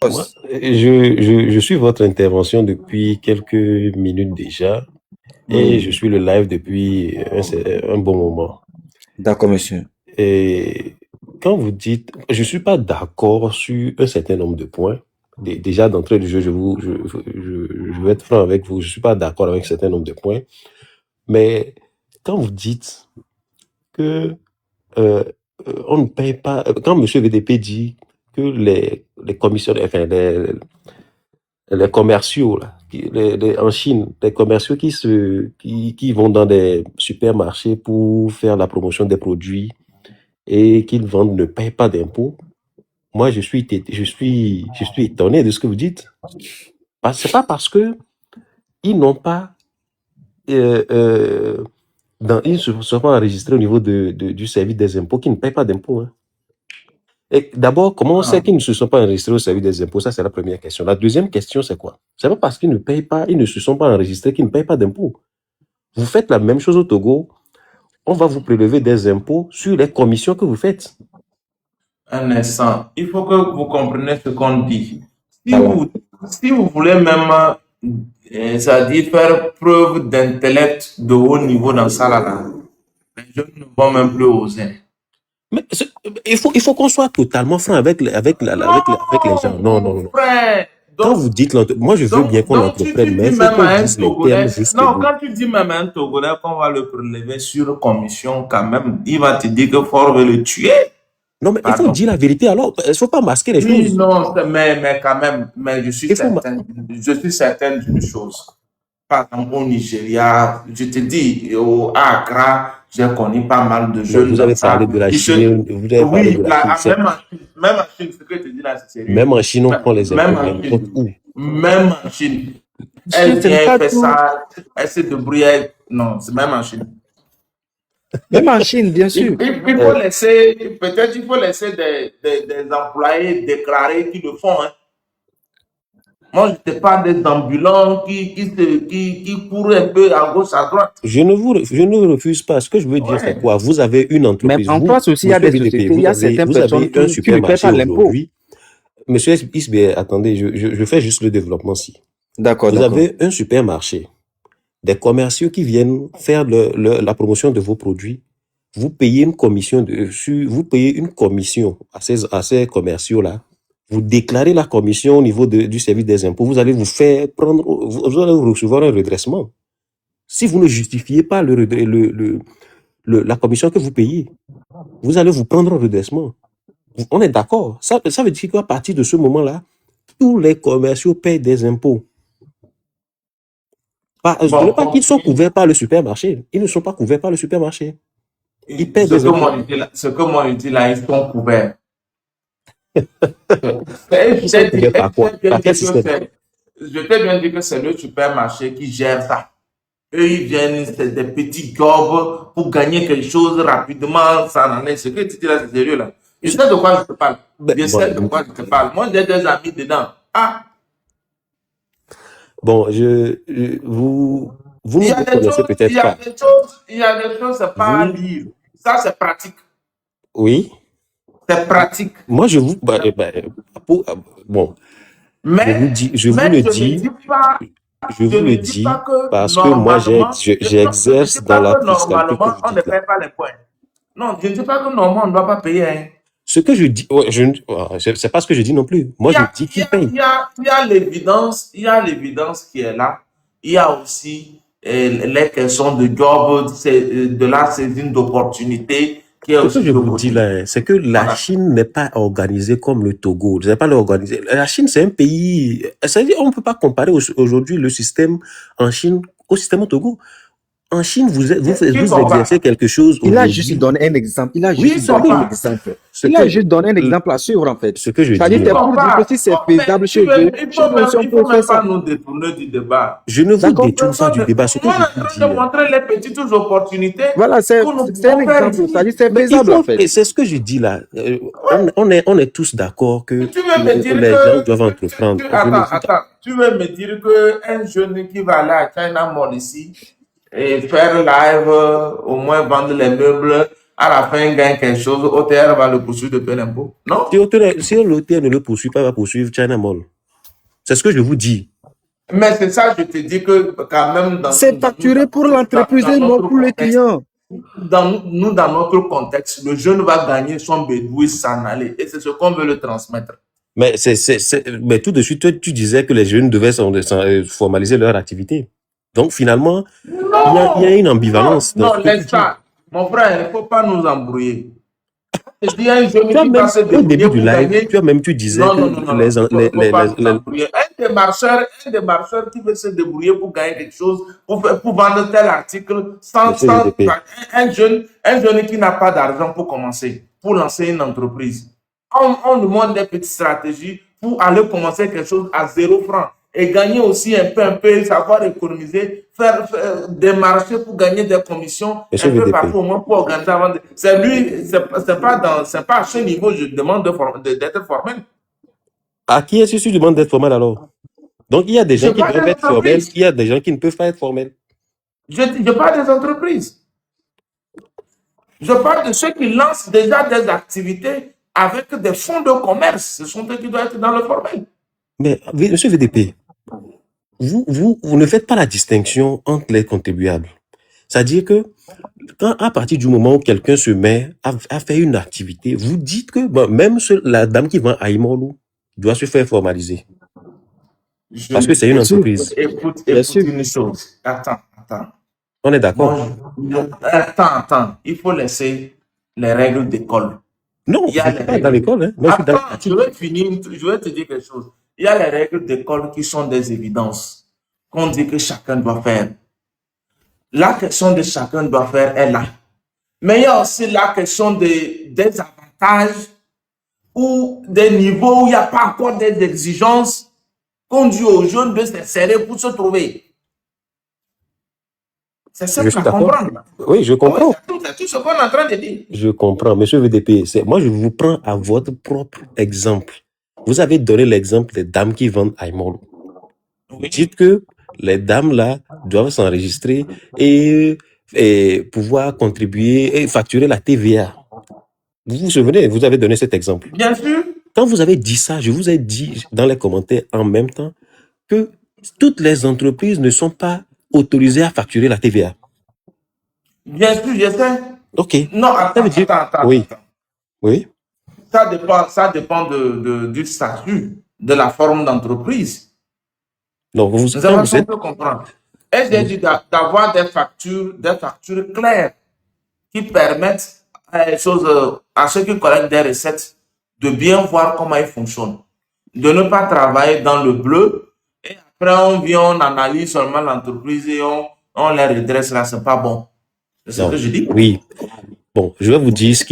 moi, je suis votre intervention depuis quelques minutes déjà et je suis le live depuis un bon moment. D'accord, monsieur. Et quand vous dites, je suis pas d'accord sur un certain nombre de points. Déjà d'entrée du jeu, je vais être franc avec vous, je suis pas d'accord avec un certain nombre de points. Mais quand vous dites que on ne paye pas, quand M. VDP dit que les commissionnaires, enfin, les commerciaux là, en Chine, les commerciaux qui vont dans des supermarchés pour faire la promotion des produits et qu'ils vendent ne payent pas d'impôts. Moi, je suis étonné de ce que vous dites. C'est pas parce que ils n'ont pas, ils ne se sont pas enregistrés au niveau du service des impôts qu'ils ne payent pas d'impôts. Hein. Et d'abord, comment on sait qu'ils ne se sont pas enregistrés au service des impôts? Ça, c'est la première question. La deuxième question, c'est quoi? C'est pas parce qu'ils ne payent pas, ils ne se sont pas enregistrés qu'ils ne payent pas d'impôts. Vous faites la même chose au Togo. On va vous prélever des impôts sur les commissions que vous faites. Un instant, il faut que vous compreniez ce qu'on dit. Voilà. Si vous voulez même, c'est-à-dire faire preuve d'intellect de haut niveau dans ça là, les jeunes ne vont même plus oser. Mais il faut qu'on soit totalement franc avec les gens. Non. Frère, Quand donc, vous dites moi je veux bien qu'on donc tu entreprenne, dis mais il faut même à qu'on un dise les Togolais, termes jusqu'au non, bout. quand tu dis même à un Togolais qu'on va le prélever sur commission, quand même, il va te dire que Fort veut le tuer. Non, mais il faut Pardon. dire la vérité alors. Il ne faut pas masquer les Oui, choses. non, mais quand même, mais je suis certain d'une chose. Par exemple, au Nigeria, je te dis, au Accra, j'ai connu pas mal de Non, jeunes vous dans avez ça. parlé de la Ils se- Chine, vous avez parlé Oui, de la Chine. même en Chine, ce que je te dis là, c'est sérieux. Même en Chine, on prend les Même impôts, en mais Chine. où? Même en Chine. Monsieur, Elle ce n'est vient pas faire tout. ça, elle se débrouille. Non, c'est même en Chine. Même en Chine, bien sûr. Il faut laisser, peut-être il faut laisser des employés déclarés qui le font. Hein. Moi, je te parle des ambulants qui courent un peu à gauche, à droite. Je ne vous refuse pas. Ce que je veux dire, c'est Ouais. quoi? Vous avez une Mais entreprise. en Vous, France aussi, il y a monsieur des VDP, sociétés, il y a certaines vous avez personnes un qui ne paient supermarché pas l'impôt. aujourd'hui. Monsieur Isbé, attendez, je fais juste le développement-ci. D'accord, Vous d'accord. avez un supermarché, des commerciaux qui viennent faire la promotion de vos produits. Vous payez une commission à ces commerciaux-là. Vous déclarez la commission au niveau du service des impôts. Vous allez vous faire prendre, vous allez recevoir un redressement. Si vous ne justifiez pas la commission que vous payez, vous allez vous prendre un redressement. On est d'accord. Ça veut dire qu'à partir de ce moment-là, tous les commerciaux payent des impôts. Je ne dis pas qu'ils sont couverts par le supermarché. Ils ne sont pas couverts par le supermarché. Ils payent des impôts. Ce que moi je dis là, ils sont couverts. Ils sont couverts par quoi? Par quel système? Je t'ai bien dit que c'est le supermarché qui gère ça. Eux, ils viennent, c'est des petits jobs pour gagner quelque chose rapidement, ça en est. Ce que tu dis là, c'est sérieux là. Je sais de quoi je te parle. Je sais de quoi je te parle. Moi, j'ai des amis dedans. Ah! Bon, vous ne connaissez peut-être pas. Il y a des choses, c'est pas à lire. Ça, c'est pratique. Oui. C'est pratique. Moi, je vous le dis parce que moi, j'exerce dans la fiscalité que on ne paye pas les points. Non, je ne dis pas que normalement, on ne doit pas payer. Hein. Ce que je dis, c'est pas ce que je dis non plus. Moi, je dis qu'il paye. Il y a l'évidence qui est là. Il y a aussi les questions de job, de la saisine d'opportunités. Ce que je vous dis là, c'est que la Chine n'est pas organisée comme le Togo. C'est pas l'organisée. La Chine, c'est un pays. C'est-à-dire, on ne peut pas comparer aujourd'hui le système en Chine au système au Togo. En Chine, vous exercez quelque chose. Il a juste donné un exemple. Il a juste donné un exemple à suivre, en fait. Ce que je dis. C'est-à-dire, pour dire que si c'est faisable chez eux, il faut même pas nous détourner du débat. Je ne vous détourne pas du débat. Ce que je de montrer les petites opportunités. Voilà, c'est un exemple. C'est-à-dire, c'est faisable, en fait. C'est ce que je dis là. On est tous d'accord que les gens doivent entreprendre. Attends. Tu veux me dire qu'un jeune qui va aller à China Mall ici, et faire live, au moins vendre les meubles, à la fin gagne quelque chose, OTR va le poursuivre de payer l'impôt. Non? Si l'OTR ne le poursuit pas, va poursuivre China Mall. C'est ce que je vous dis. Mais c'est ça, je te dis que quand même... C'est facturé pour l'entreprise et non pour le client. Dans notre contexte, le jeune va gagner son bédouille s'en aller. Et c'est ce qu'on veut le transmettre. Mais mais tout de suite, toi, tu disais que les jeunes devaient formaliser leur activité. Donc, finalement, il y a une ambivalence. Non, laisse ça. Mon frère, il ne faut pas nous embrouiller. te dis un jeune Tu as qui va même, se au début débrouiller du pour live, gagner. tu disais Non, que non, non, non, les, non. en- Il ne faut pas vous les- embrouiller. Un des marcheurs qui veut se débrouiller pour gagner quelque chose, pour vendre tel article, Monsieur VDP, un jeune qui n'a pas d'argent pour commencer, pour lancer une entreprise. On nous montre des petites stratégies pour aller commencer quelque chose à 0 francs et gagner aussi un peu, savoir économiser, faire des marchés pour gagner des commissions Monsieur un peu VDP, partout au monde pour organiser avant. C'est lui, c'est pas à ce niveau, je demande d'être formel. à qui est-ce que tu demandes d'être formel alors? Donc, il y a des Je gens qui parle doivent des être formels, entreprises. il y a des gens qui ne peuvent pas être formels. Je parle des entreprises. Je parle de ceux qui lancent déjà des activités avec des fonds de commerce. Ce sont eux qui doivent être dans le formel. Mais, monsieur VDP, vous ne faites pas la distinction entre les contribuables. C'est-à-dire que, à partir du moment où quelqu'un se met à faire une activité, vous dites que même la dame qui vend à Imolou doit se faire formaliser. Parce que c'est une entreprise. Écoute une chose. Attends. On est d'accord? Attends. Il faut laisser les règles d'école. Non, je ne suis pas dans l'école. Hein. Moi, je suis dans Attends, je vais te dire quelque chose. Il y a les règles d'école qui sont des évidences qu'on dit que chacun doit faire. La question de chacun doit faire est là. Mais il y a aussi la question des avantages ou des niveaux où il n'y a pas encore des exigences qu'on dit aux jeunes de s'insérer pour se trouver. C'est ça qu'il faut comprendre. Oui, je comprends. C'est tout ce qu'on est en train de dire. Je comprends. Monsieur VDP, moi, je vous prends à votre propre exemple. Vous avez donné l'exemple des dames qui vendent à Imolo. Vous dites que les dames là doivent s'enregistrer et pouvoir contribuer et facturer la TVA. Vous vous souvenez, vous avez donné cet exemple. Bien sûr. Quand vous avez dit ça, je vous ai dit dans les commentaires en même temps que toutes les entreprises ne sont pas autorisées à facturer la TVA. Bien sûr, je sais. Ok. Non, attends. Oui. Oui. Ça dépend du statut, de la forme d'entreprise. Non, vous allez comprendre. Et j'ai dit d'avoir des factures claires qui permettent à ceux qui collectent des recettes de bien voir comment ils fonctionnent. De ne pas travailler dans le bleu et après on analyse seulement l'entreprise et on les redresse là, c'est pas bon. C'est ce que je dis. Oui. Bon, je vais vous dire ce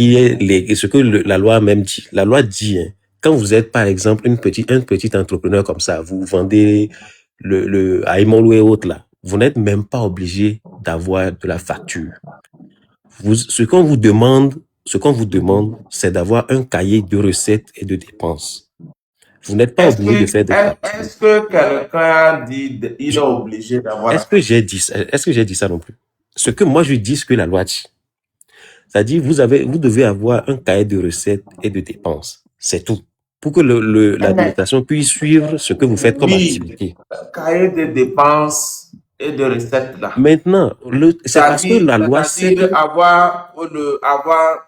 que la loi même dit. La loi dit, hein, quand vous êtes par exemple un petit entrepreneur comme ça, vous vendez le Aimolo et autres là, vous n'êtes même pas obligé d'avoir de la facture. Ce qu'on vous demande, c'est d'avoir un cahier de recettes et de dépenses. Vous n'êtes pas obligé de faire des factures. Est-ce que quelqu'un a dit qu'il est obligé d'avoir? Est-ce que j'ai dit ça non plus? Ce que moi je dis, ce que la loi dit. C'est-à-dire, vous devez avoir un cahier de recettes et de dépenses. C'est tout. Pour que l'administration puisse suivre ce que vous faites comme activité. Cahier de dépenses et de recettes là. Maintenant, c'est parce que la loi sait que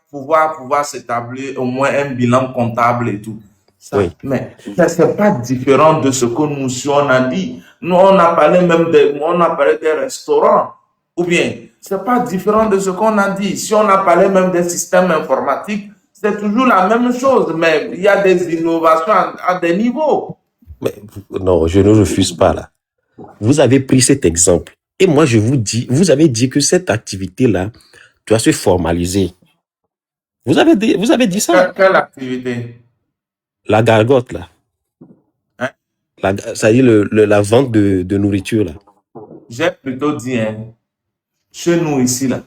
pouvoir s'établir au moins un bilan comptable et tout. Ça, oui. Mais ça, c'est pas différent de ce que nous, si on a dit. Nous, on a parlé des restaurants. Ou bien, c'est pas différent de ce qu'on a dit. Si on a parlé même des systèmes informatiques, c'est toujours la même chose, mais il y a des innovations à des niveaux. Mais, non, je ne refuse pas là. Vous avez pris cet exemple. Et moi, je vous dis, vous avez dit que cette activité-là doit se formaliser. Vous avez dit ça? Quelle activité? La gargote, là. Hein? Ça y est, la vente de nourriture, là. J'ai plutôt dit, chez nous ici, là,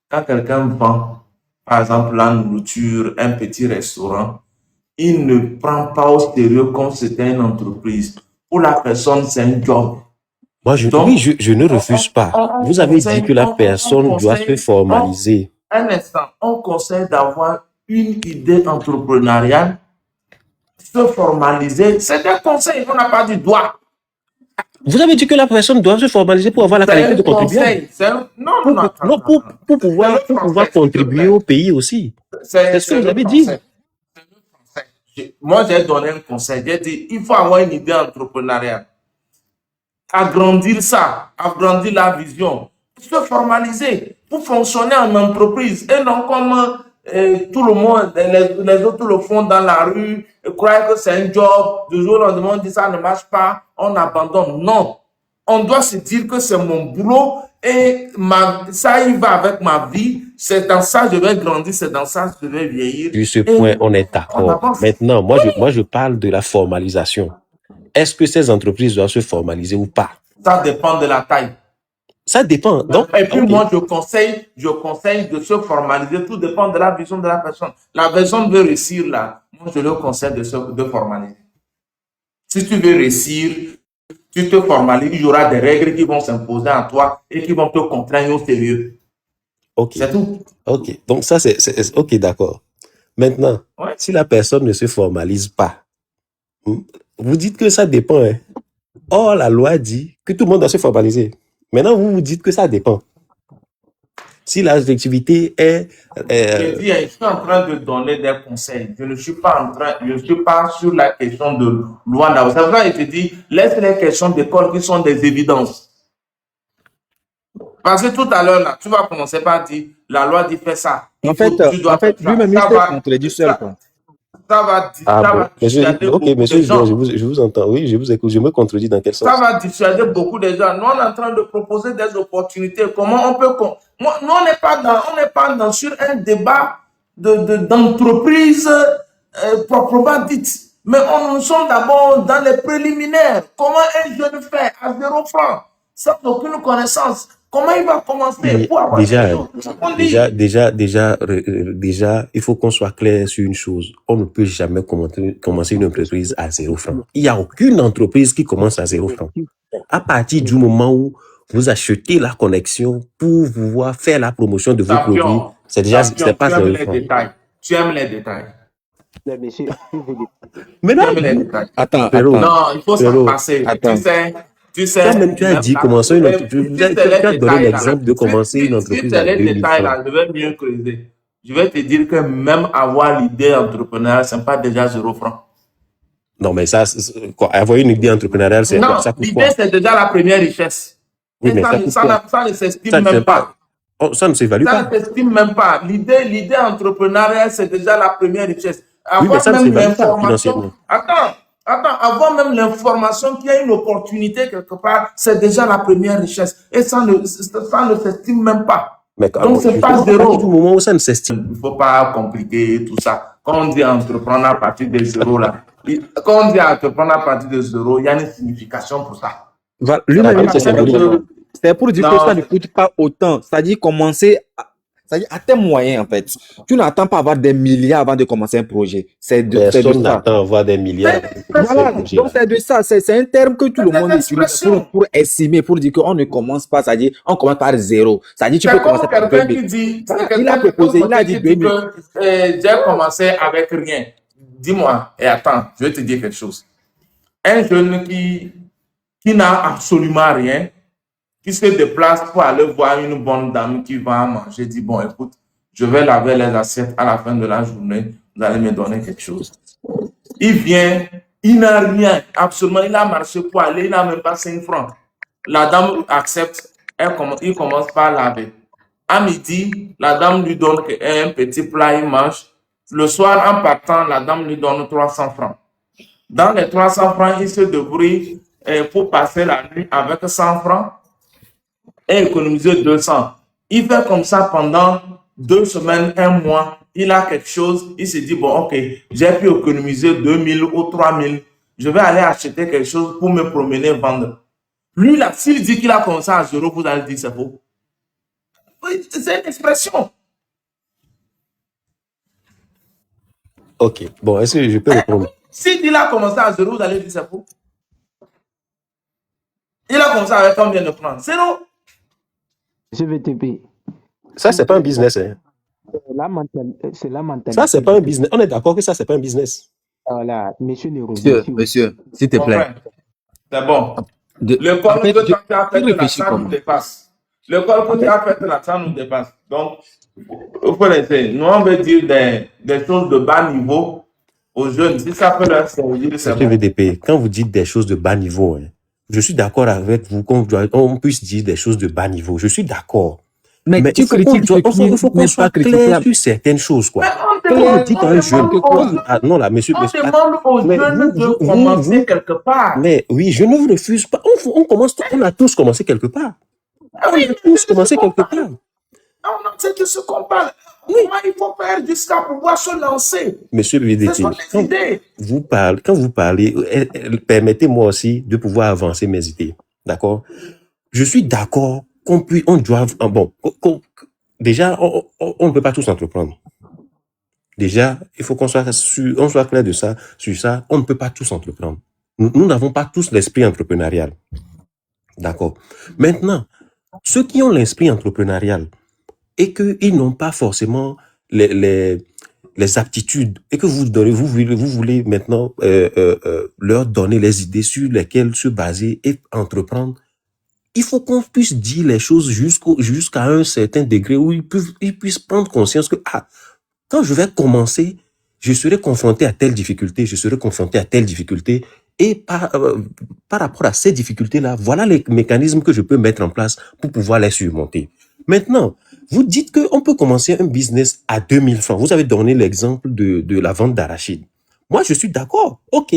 quand quelqu'un vend, par exemple, la nourriture, un petit restaurant, il ne prend pas au sérieux comme c'était une entreprise. Pour la personne, c'est un job. Moi, je ne refuse pas. Vous avez dit que la personne doit se formaliser. Un instant, on conseille d'avoir une idée entrepreneuriale, se formaliser. C'est un conseil, on n'a pas dit droit. Vous avez dit que la personne doit se formaliser pour avoir la qualité de contribuable. Pour pouvoir contribuer au pays aussi. C'est ce que vous avez dit. Moi, j'ai donné un conseil. J'ai dit, il faut avoir une idée entrepreneuriale. Agrandir ça, agrandir la vision, se formaliser pour fonctionner en entreprise et non comme tout le monde, les autres le font dans la rue, croient que c'est un job, du jour au lendemain, on dit ça ne marche pas, on abandonne. Non, on doit se dire que c'est mon boulot et ça y va avec ma vie, c'est dans ça que je vais grandir, c'est dans ça que je vais vieillir. Sur ce Et point, on est on d'accord. avance. Maintenant, moi, je parle de la formalisation. Est-ce que ces entreprises doivent se formaliser ou pas? Ça dépend de la taille. Ça dépend. Donc, Et puis ok. moi, je conseille de se formaliser. Tout dépend de la vision de la personne. La personne veut réussir là. Moi, je le conseille de formaliser. Si tu veux réussir, tu te formalises. Il y aura des règles qui vont s'imposer à toi et qui vont te contraindre au sérieux. Ok. C'est tout. Ok. Donc, ça, c'est ok, d'accord. Maintenant, Ouais. si la personne ne se formalise pas, vous dites que ça dépend. Hein. Or, la loi dit que tout le monde doit se formaliser. Maintenant, vous dites que ça dépend. Si l'activité est... Je dis, je suis en train de donner des conseils. Je ne suis pas sur la question de loi d'abord. C'est vrai, je te dis, laisse les questions d'école qui sont des évidences. Parce que tout à l'heure, là, tu vas commencer par dire, la loi dit fais ça. En fait, lui-même, il s'est contredit seul. Ça va dissuader beaucoup de gens. Je vous entends. Oui, je vous écoute. Je me contredis dans quel sens? Ça va dissuader beaucoup de gens. Nous, on est en train de proposer des opportunités. Comment on peut... Nous, on n'est pas sur un débat d'entreprise proprement dite. Mais nous sommes d'abord dans les préliminaires. Comment un jeune fait à 0 francs, sans aucune connaissance, comment il va commencer pour avoir déjà, il faut qu'on soit clair sur une chose. On ne peut jamais commencer une entreprise à 0 francs. Il n'y a aucune entreprise qui commence à 0 francs. À partir du moment où vous achetez la connexion pour pouvoir faire la promotion de vos produits, c'est déjà, c'est pas 0 francs. Tu aimes les détails. Mais non, attends. Non, il faut s'en passer. Tu sais, toi-même, tu as dit commencer une entreprise. Tu as donné l'exemple de commencer une entreprise à 2000 francs. Là, je vais mieux creuser. Je vais te dire que même avoir l'idée entrepreneuriale, ce n'est pas déjà 0 francs. Non, mais ça, avoir une idée entrepreneuriale, c'est quoi? Ça coûte quoi? L'idée, c'est déjà la première richesse. Oui, mais ça ne s'estime même pas. Ça ne s'évalue pas. Ça ne s'estime même pas. L'idée entrepreneuriale, c'est déjà la première richesse. Oui, mais ça ne s'évalue pas financièrement. Attends, avoir même l'information qu'il y a une opportunité quelque part, c'est déjà la première richesse. Et ça ne s'estime même pas. Mais donc, c'est pas 0. Du moment où ça ne s'estime. Il ne faut pas compliquer tout ça. Quand on dit entreprendre à partir de 0, là, quand on dit entreprendre à partir de 0, il y a une signification pour ça. Lui-même, c'est pour dire que ça ne coûte pas autant. C'est-à-dire commencer à tes moyens, en fait. Tu n'attends pas avoir des milliards avant de commencer un projet. Personne n'attend avoir des milliards. Voilà, donc c'est de ça. C'est un terme que tout le monde utilise pour estimer, pour dire qu'on ne commence pas, c'est-à-dire on commence par 0. C'est-à-dire tu peux commencer par 2 000. Il a proposé, il a dit 2 000. J'ai commencé avec rien. Dis-moi, et attends, je vais te dire quelque chose. Un jeune qui n'a absolument rien, qui se déplace pour aller voir une bonne dame qui va manger, dit, bon, écoute, je vais laver les assiettes à la fin de la journée, vous allez me donner quelque chose. Il vient, il n'a rien, absolument, il a marché pour aller, il n'a même pas 5 francs. La dame accepte, il commence par laver. À midi, la dame lui donne un petit plat, il mange. Le soir, en partant, la dame lui donne 300 francs. Dans les 300 francs, il se débrouille pour passer la nuit avec 100 francs et économiser 200. Il fait comme ça pendant 2 semaines, 1 mois. Il a quelque chose, il se dit, bon, ok, j'ai pu économiser 2000 ou 3000. Je vais aller acheter quelque chose pour me promener, vendre. Lui, là, s'il dit qu'il a commencé à 0, vous allez dire c'est faux. C'est une expression. Ok, bon, est-ce que je peux répondre? S'il dit qu'il a commencé à 0, vous allez dire c'est faux. Il a commencé avec combien de francs? 0. Je vais te payer. Ça, c'est pas un business. Hein. C'est la mentalité. Ça, c'est pas un business. On est d'accord que ça, c'est pas un business. Voilà, monsieur Monsieur, s'il te plaît. C'est bon. L'école que tu as fait là, ça nous dépasse. L'école que tu as fait là, ça nous dépasse. Donc, il faut laisser. Nous, on veut dire des choses de bas niveau aux jeunes. Si ça peut leur servir, c'est bon. VDP, quand vous dites des choses de bas niveau, hein, je suis d'accord avec vous qu'on puisse dire des choses de bas niveau. Je suis d'accord. Mais Mais tu il faut critiques ce qui il faut qu'on n'est soit pas clair critiquable. sur certaines choses, quoi. Mais on Quand vous demande, dites on à un jeune, demande aux jeunes, ah non là, monsieur, on monsieur, demande aux mais jeunes de vous, commencer quelque part. mais oui, je ne vous refuse pas. On a tous commencé quelque part. Ah On oui, a mais tous c'est de ce commencé qu'on quelque parle. part. C'est de ce qu'on parle. Oui. Comment il faut faire jusqu'à pouvoir se lancer? Monsieur Ce VDT, sont les idées. quand vous parlez, permettez-moi aussi de pouvoir avancer mes idées. D'accord? Je suis d'accord on doit, déjà, on ne peut pas tous entreprendre. Déjà, il faut qu'on soit clair de ça, sur ça, on ne peut pas tous entreprendre. Nous n'avons pas tous l'esprit entrepreneurial. D'accord? Maintenant, ceux qui ont l'esprit entrepreneurial et qu'ils n'ont pas forcément les aptitudes et que vous voulez maintenant leur donner les idées sur lesquelles se baser et entreprendre, il faut qu'on puisse dire les choses jusqu'à un certain degré où ils puissent prendre conscience que quand je vais commencer, je serai confronté à telle difficulté, je serai confronté à telle difficulté, et par rapport à ces difficultés-là, voilà les mécanismes que je peux mettre en place pour pouvoir les surmonter. Maintenant, vous dites qu'on peut commencer un business à 2000 francs. Vous avez donné l'exemple de la vente d'arachide. Moi, je suis d'accord. OK,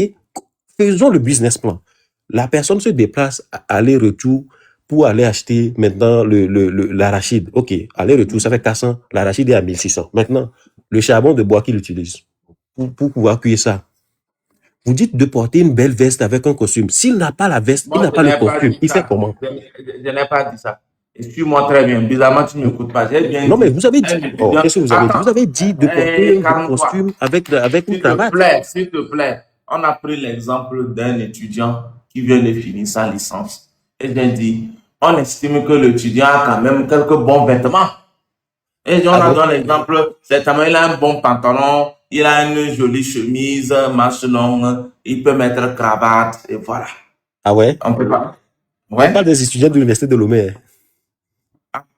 faisons le business plan. La personne se déplace aller-retour pour aller acheter maintenant l'arachide. OK, aller-retour, ça fait 400. L'arachide est à 1600. Maintenant, le charbon de bois qu'il utilise pour pouvoir cuire ça. Vous dites de porter une belle veste avec un costume. S'il n'a pas la veste, il n'a pas le costume. Il fait comment? Je n'ai pas dit ça. Excuse-moi très bien. Bizarrement, tu ne m'écoutes pas. J'ai bien Non, dit. mais vous avez dit. Qu'est-ce que vous avez dit? Vous avez dit de porter un costume avec une cravate. S'il te plaît. On a pris l'exemple d'un étudiant qui vient de finir sa licence. Et j'ai dit, on estime que l'étudiant a quand même quelques bons vêtements. Et on a donné l'exemple, certainement, il a un bon pantalon, il a une jolie chemise, manche longue, il peut mettre cravate, et voilà. Ah ouais? On peut pas. Ouais. On parle des étudiants de l'université de Lomé.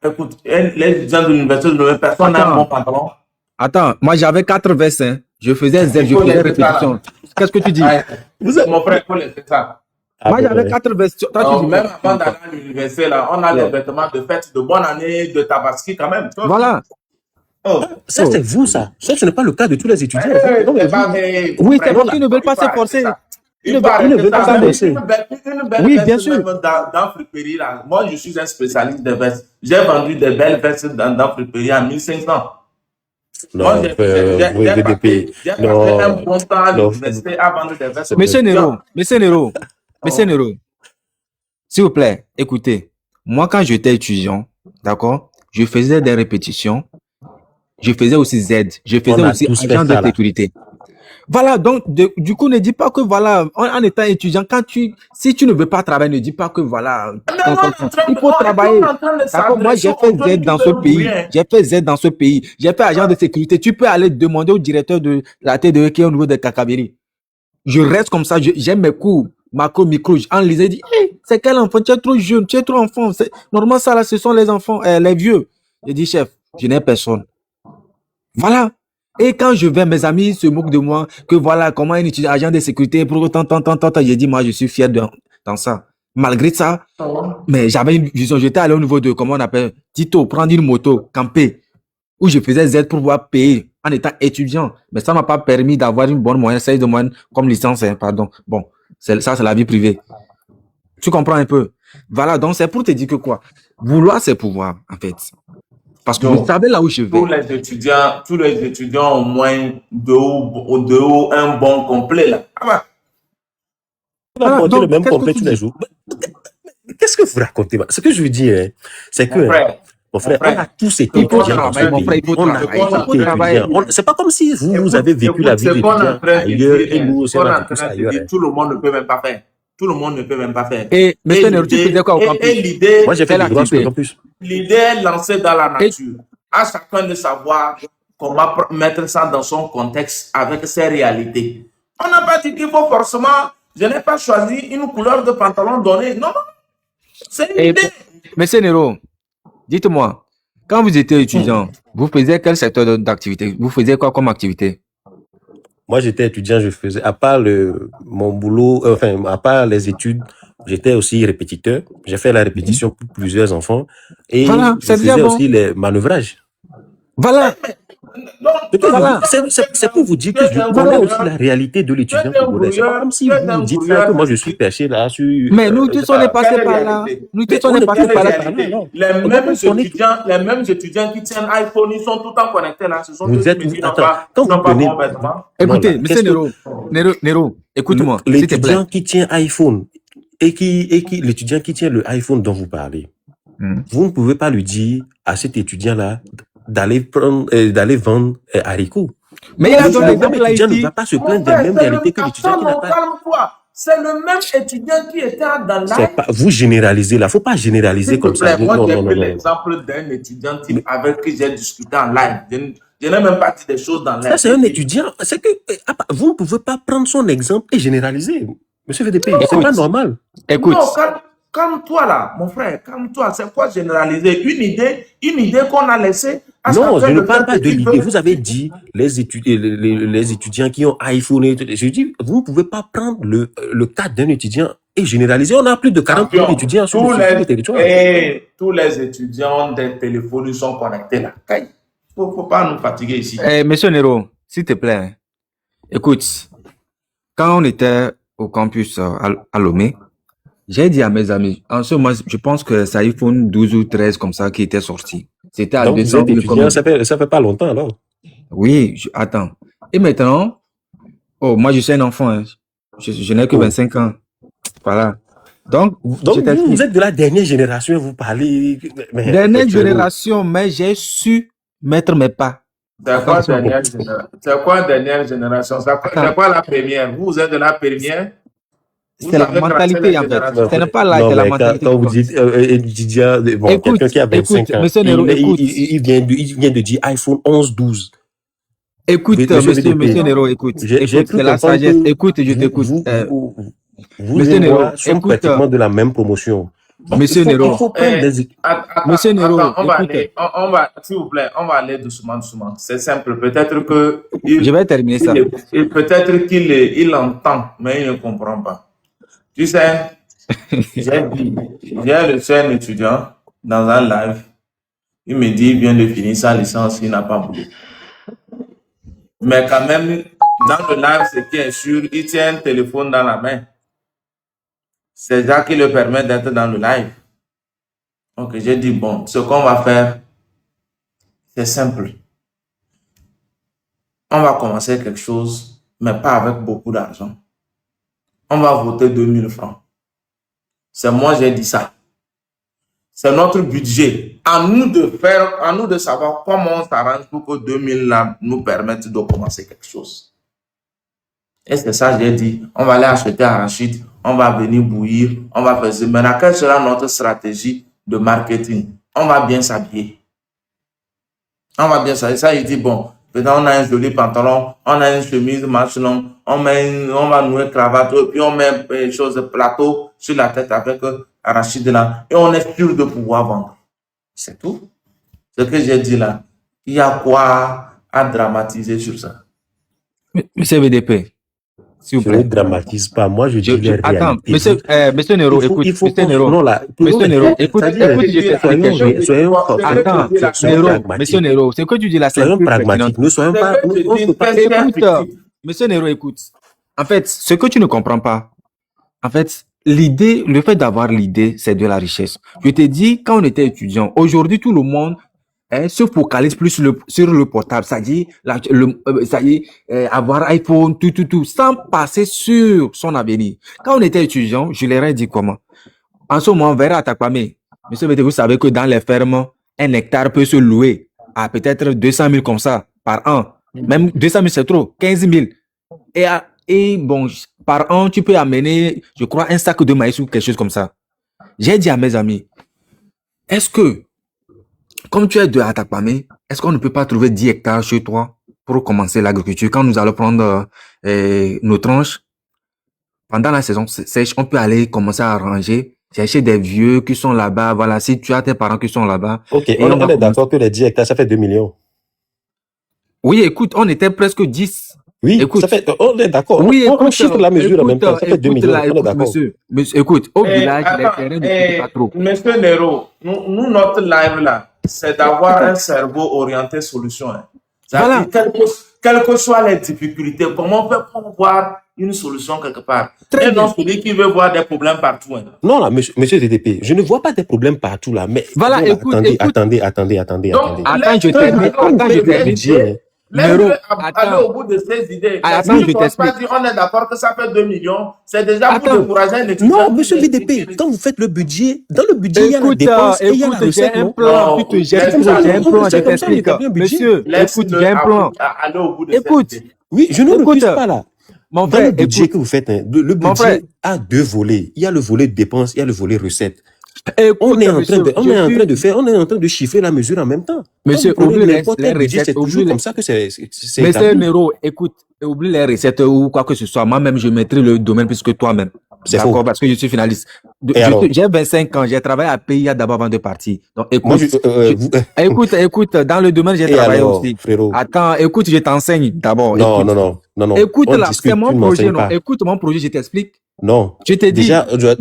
Écoute, les étudiants de l'université de Lomé, personne n'a un bon pantalon. Attends, moi j'avais 4 vestes, hein. Je faisais Z, je faisais répétition. Qu'est-ce que tu dis? Mon frère, il faut laisser ça. Moi j'avais 4 vestes. Toi, tu dis même avant d'aller à l'université, là, on a les vêtements de fête de bonne année, de Tabaski quand même. Voilà. Ça, c'est vous, ça. Ça, ce n'est pas le cas de tous les étudiants. Oui, c'est parce qu'ils ne veulent pas se forcer. Ils ne veulent pas s'engager. Oui, bien sûr. Dans friperie, là, moi, je suis un spécialiste des vestes. J'ai vendu des belles vestes dans friperie à 1500. Non, j'ai passé un bon temps à l'université à vendre des vestes. Monsieur Nero, s'il vous plaît, écoutez. Moi, quand j'étais étudiant, d'accord, je faisais des répétitions. Je faisais aussi Z. Je faisais aussi agent de sécurité. Voilà, donc, du coup, ne dis pas que voilà, en étant étudiant, si tu ne veux pas travailler, ne dis pas que voilà, il faut travailler. D'accord, moi, j'ai fait Z dans ce pays. J'ai fait Z dans ce pays. J'ai fait agent de sécurité. Tu peux aller demander au directeur de la TDE qui est au niveau de Kakabiri. Je reste comme ça, j'aime mes cours, macro, micro, en lisant, dit, hey, c'est quel enfant? Tu es trop jeune, tu es trop enfant. Normalement, ça là, ce sont les enfants, les vieux. Je dis, chef, je n'ai personne. Voilà. Et quand je vais, mes amis se moquent de moi, que voilà, comment un étudiant agent de sécurité pour tant, j'ai dit, moi, je suis fier dans ça. Malgré ça, mais j'avais une vision, j'étais allé au niveau de, comment on appelle, Tito, prendre une moto, camper, où je faisais Z pour pouvoir payer en étant étudiant. Mais ça m'a pas permis d'avoir une bonne moyenne, 16 de moyenne, comme licence, hein, pardon. Bon, ça, c'est la vie privée. Tu comprends un peu? Voilà, donc c'est pour te dire que quoi? Vouloir, c'est pouvoir, en fait. Parce que vous savez là où je vais. Tous les étudiants au moins de haut un bon complet là. On va porter le même complet tous les jours. Qu'est-ce que vous racontez? Ce que je veux dire, c'est que mon frère, on a tous été étudiants. On travaille. C'est pas comme si vous avez vécu la vie d'étudiant ailleurs et nous aussi on a vécu ça ailleurs. Tout le monde ne peut même pas faire. Tout le monde ne peut même pas faire. Et monsieur Nero, tu faisais quoi au campus? Moi, j'ai fait la droit sur le campus. L'idée est lancée dans la nature. À chacun de savoir comment mettre ça dans son contexte avec ses réalités. On n'a pas dit qu'il faut forcément, je n'ai pas choisi une couleur de pantalon donnée. Non, c'est une idée. Monsieur Nero, dites-moi, quand vous étiez étudiant, vous faisiez quel secteur d'activité? Vous faisiez quoi comme activité? Moi, j'étais étudiant, je faisais, à part mon boulot, enfin, à part les études, j'étais aussi répétiteur. J'ai fait la répétition pour plusieurs enfants et Voilà, je c'est déjà faisais bon. aussi les manœuvrages. Voilà, Non, voilà, C'est pour vous dire tu que es je un connais brouilleur, aussi la réalité de tu l'étudiant es un congolais. C'est pas brouilleur, comme si tu es vous un vous dites ça que brouilleur moi je suis narcissique. perché là sur, mais nous je tous sais on est pas. passé Quelle est par la là. réalité? Nous tous Mais on on est ne passé peut Quelle est par la là. pas parler réalité? alors. On doit même connaître. Les mêmes étudiants qui tiennent iPhone, ils sont tout le temps connectés là. Ce sont Vous ceux êtes, qui quand vous n'ont pas prenez, bon vêtement. non Écoutez, là, monsieur qu'est-ce que Nero, écoute-moi, s'il te plaît. l'étudiant qui tient iPhone l'étudiant qui tient le iPhone dont vous parlez, vous ne pouvez pas lui dire à cet étudiant-là d'aller vendre haricots. Mais il a Le donné même l'exemple là étudiant ne ici. va pas se Mon plaindre des frère, mêmes c'est le réalités que l'étudiant qui n'a attends, non, pas. calme-toi. C'est le même étudiant qui était dans C'est live. pas, vous généralisez là, faut pas généraliser S'il te comme ça. plaît, moi Non, j'ai non, non, pris non. l'exemple d'un étudiant type avec qui j'ai discuté en live. Je n'ai même pas dit des choses dans Ça, live. c'est un étudiant. C'est que vous ne pouvez pas prendre son exemple et généraliser. Monsieur VDP, c'est pas normal. Écoute, Non, calme-toi là, mon frère, calme-toi. C'est quoi généraliser? Une idée qu'on a laissée à Non, chacun je ne de parle faire pas ce de qu'il l'idée. veut. Vous avez dit les étudiants qui ont iPhone et tout. Je dis, vous ne pouvez pas prendre le cas d'un étudiant et généraliser. On a plus de 40 000 Champion, étudiants sur le territoire. tous les étudiants ont des téléphones, ils sont connectés là. Il faut pas nous fatiguer ici. monsieur Nero, s'il te plaît, hein. Écoute, quand on était au campus à Lomé, j'ai dit à mes amis, en ce moment, je pense que c'est iPhone 12 ou 13 comme ça qui était sorti. C'était à Donc, vous 200 êtes 000 étudiant, ça fait pas longtemps alors. Oui, attends. Et maintenant, oh, moi je suis un enfant, hein. Je n'ai que 25 ans. Voilà. Donc, Donc, je t'explique. vous êtes de la dernière génération, vous parlez. Mais Dernière actuellement, génération, mais j'ai su mettre mes pas. C'est quoi dernière génération? C'est quoi dernière génération? C'est quoi la première? Vous êtes de la première? Vous C'est la avez tracé mentalité, les en fait. générations. Ce n'est pas l'âge, non, c'est la mais mentalité. quand vous dites étudiant, bon, Écoute, quelqu'un qui a 25 écoute, ans, monsieur Nero, écoute. il vient de dire iPhone 11, 12. Écoute, Monsieur VDP, monsieur Nero, écoute. J'ai Écoute, cru c'est la comprendre sagesse. que Écoute, je t'écoute. vous Monsieur et Nero, moi sommes écoute. pratiquement de la même promotion. Donc, Monsieur il Nero. faut prendre des... Monsieur Nero, Attends, on va écoute. aller, on va, s'il vous plaît, on va aller doucement. C'est simple. Peut-être que Je vais terminer ça. peut-être qu'il entend, mais il ne comprend pas. Tu sais, j'ai reçu un étudiant dans un live. Il me dit, il vient de finir sa licence, il n'a pas boulot. Mais quand même, dans le live, ce qui est sûr, il tient un téléphone dans la main. C'est ça qui le permet d'être dans le live. Donc, j'ai dit, bon, ce qu'on va faire, c'est simple. On va commencer quelque chose, mais pas avec beaucoup d'argent. On va voter 2000 francs. C'est moi, j'ai dit ça. C'est notre budget. À nous de savoir comment on s'arrange pour que 2000 là nous permettent de commencer quelque chose. Et c'est ça, j'ai dit, on va aller acheter arachide, on va venir bouillir, on va faire ça. Maintenant, quelle sera notre stratégie de marketing? On va bien s'habiller. On va bien s'habiller. Ça, il dit, bon, maintenant on a un joli pantalon, on a une chemise manche longue, on va nouer cravate, puis on met une chose de plateau sur la tête avec arachide là, et on est sûr de pouvoir vendre. C'est tout. Ce que j'ai dit là, il y a quoi à dramatiser sur ça? Monsieur VDP, s'il vous Je plaît. ne dramatise pas. Moi, je dis les Attends, réalités. monsieur Nero, écoute. Il faut Monsieur Nero. non, là, Monsieur Nero, écoute, je t'explique quelque chose. soyons Attends, Nero, monsieur Nero, ce que tu dis là, c'est soyons plus pertinent. pragmatiques. Ne soyons pas. Écoute, monsieur Nero, écoute. En fait, ce que tu ne comprends pas, en fait, le fait d'avoir l'idée, c'est de la richesse. Je t'ai dit, quand on était étudiant, aujourd'hui, tout le monde se focalise plus sur le portable, c'est-à-dire, avoir iPhone, tout, sans passer sur son avenir. Quand on était étudiant, je leur ai dit comment. En ce moment, on verra à Takwame. Monsieur Bété, vous savez que dans les fermes, un hectare peut se louer à peut-être 200 000 comme ça par an. Même 200 000, c'est trop. 15 000. Et bon, par an, tu peux amener, je crois, un sac de maïs ou quelque chose comme ça. J'ai dit à mes amis, est-ce que, comme tu es de Atakpame, est-ce qu'on ne peut pas trouver 10 hectares chez toi pour commencer l'agriculture? Quand nous allons prendre nos tranches, pendant la saison sèche, on peut aller commencer à arranger, chercher des vieux qui sont là-bas. Voilà, si tu as tes parents qui sont là-bas. Ok, on est d'accord que les 10 hectares, ça fait 2 millions. Oui, écoute, on était presque 10. Oui, Écoute. ça fait, on est d'accord. Oui, On écoute, chiffre la mesure en même temps. Ça fait 2 écoute, millions. là, On est écoute, d'accord. monsieur, écoute, au Eh, village, les attends, terrains ne coûtent pas trop. Monsieur Nero, notre live là, c'est d'avoir un cerveau orienté solution. Hein. Voilà. Quelles que soient les difficultés, comment on peut voir une solution quelque part. Très Et bien. non celui qui veut voir des problèmes partout. Hein. Non, là, monsieur TTP, je ne vois pas des problèmes partout là, mais Voilà, bon, là, écoute, attendez. Donc, Attends, je laisse-le termine. aller au Attends, bout je de ses termine. idées. Nero, Laisse-le aller attends. au bout de ses idées. Mais Attends, s'il je ne t'explique. pas dire, on est d'accord que ça fait 2 millions, c'est déjà pour Attends. décourager un étudiant. Non, monsieur VDP, quand vous faites le budget, dans le budget, il y a la Écoute, dépense et il y a la écoute, j'ai recette, un non? plan, Non, tu te jettes laisse trop, ça, j'ai un au bout plan, de je ses comme ça, on t'explique. établit un budget. Monsieur, écoute, Laisse-le j'ai un plan. aller au bout de ses Écoute, idées. Oui, je ne Écoute, refuse pas là. mon Dans le frère, budget écoute, que vous faites, hein, le mon frère, budget a 2 volets. Il y a le volet dépenses, il y a le volet recettes. écoute, On est en monsieur, on est en train de chiffrer la mesure en même temps. Monsieur, Quand vous prenez oublie n'importe les quel budget, recettes, c'est toujours oublie comme ça que c'est Monsieur établi. Nero, écoute, oublie les recettes ou quoi que ce soit. Moi-même, je maîtrise le domaine plus que toi-même. C'est D'accord, faux. parce que je suis finaliste. Et alors? J'ai 25 ans, j'ai travaillé à PIA d'abord avant de partir. Donc, Moi, écoute, écoute, dans le domaine, j'ai et travaillé alors, aussi. frérot? Attends, écoute, je t'enseigne d'abord. Non, Écoute. non. Écoute On là, discute, c'est mon tu ne projet, m'enseignes non. pas. Écoute mon projet, je t'explique. Non. Je t'ai dit. Déjà, non, déjà,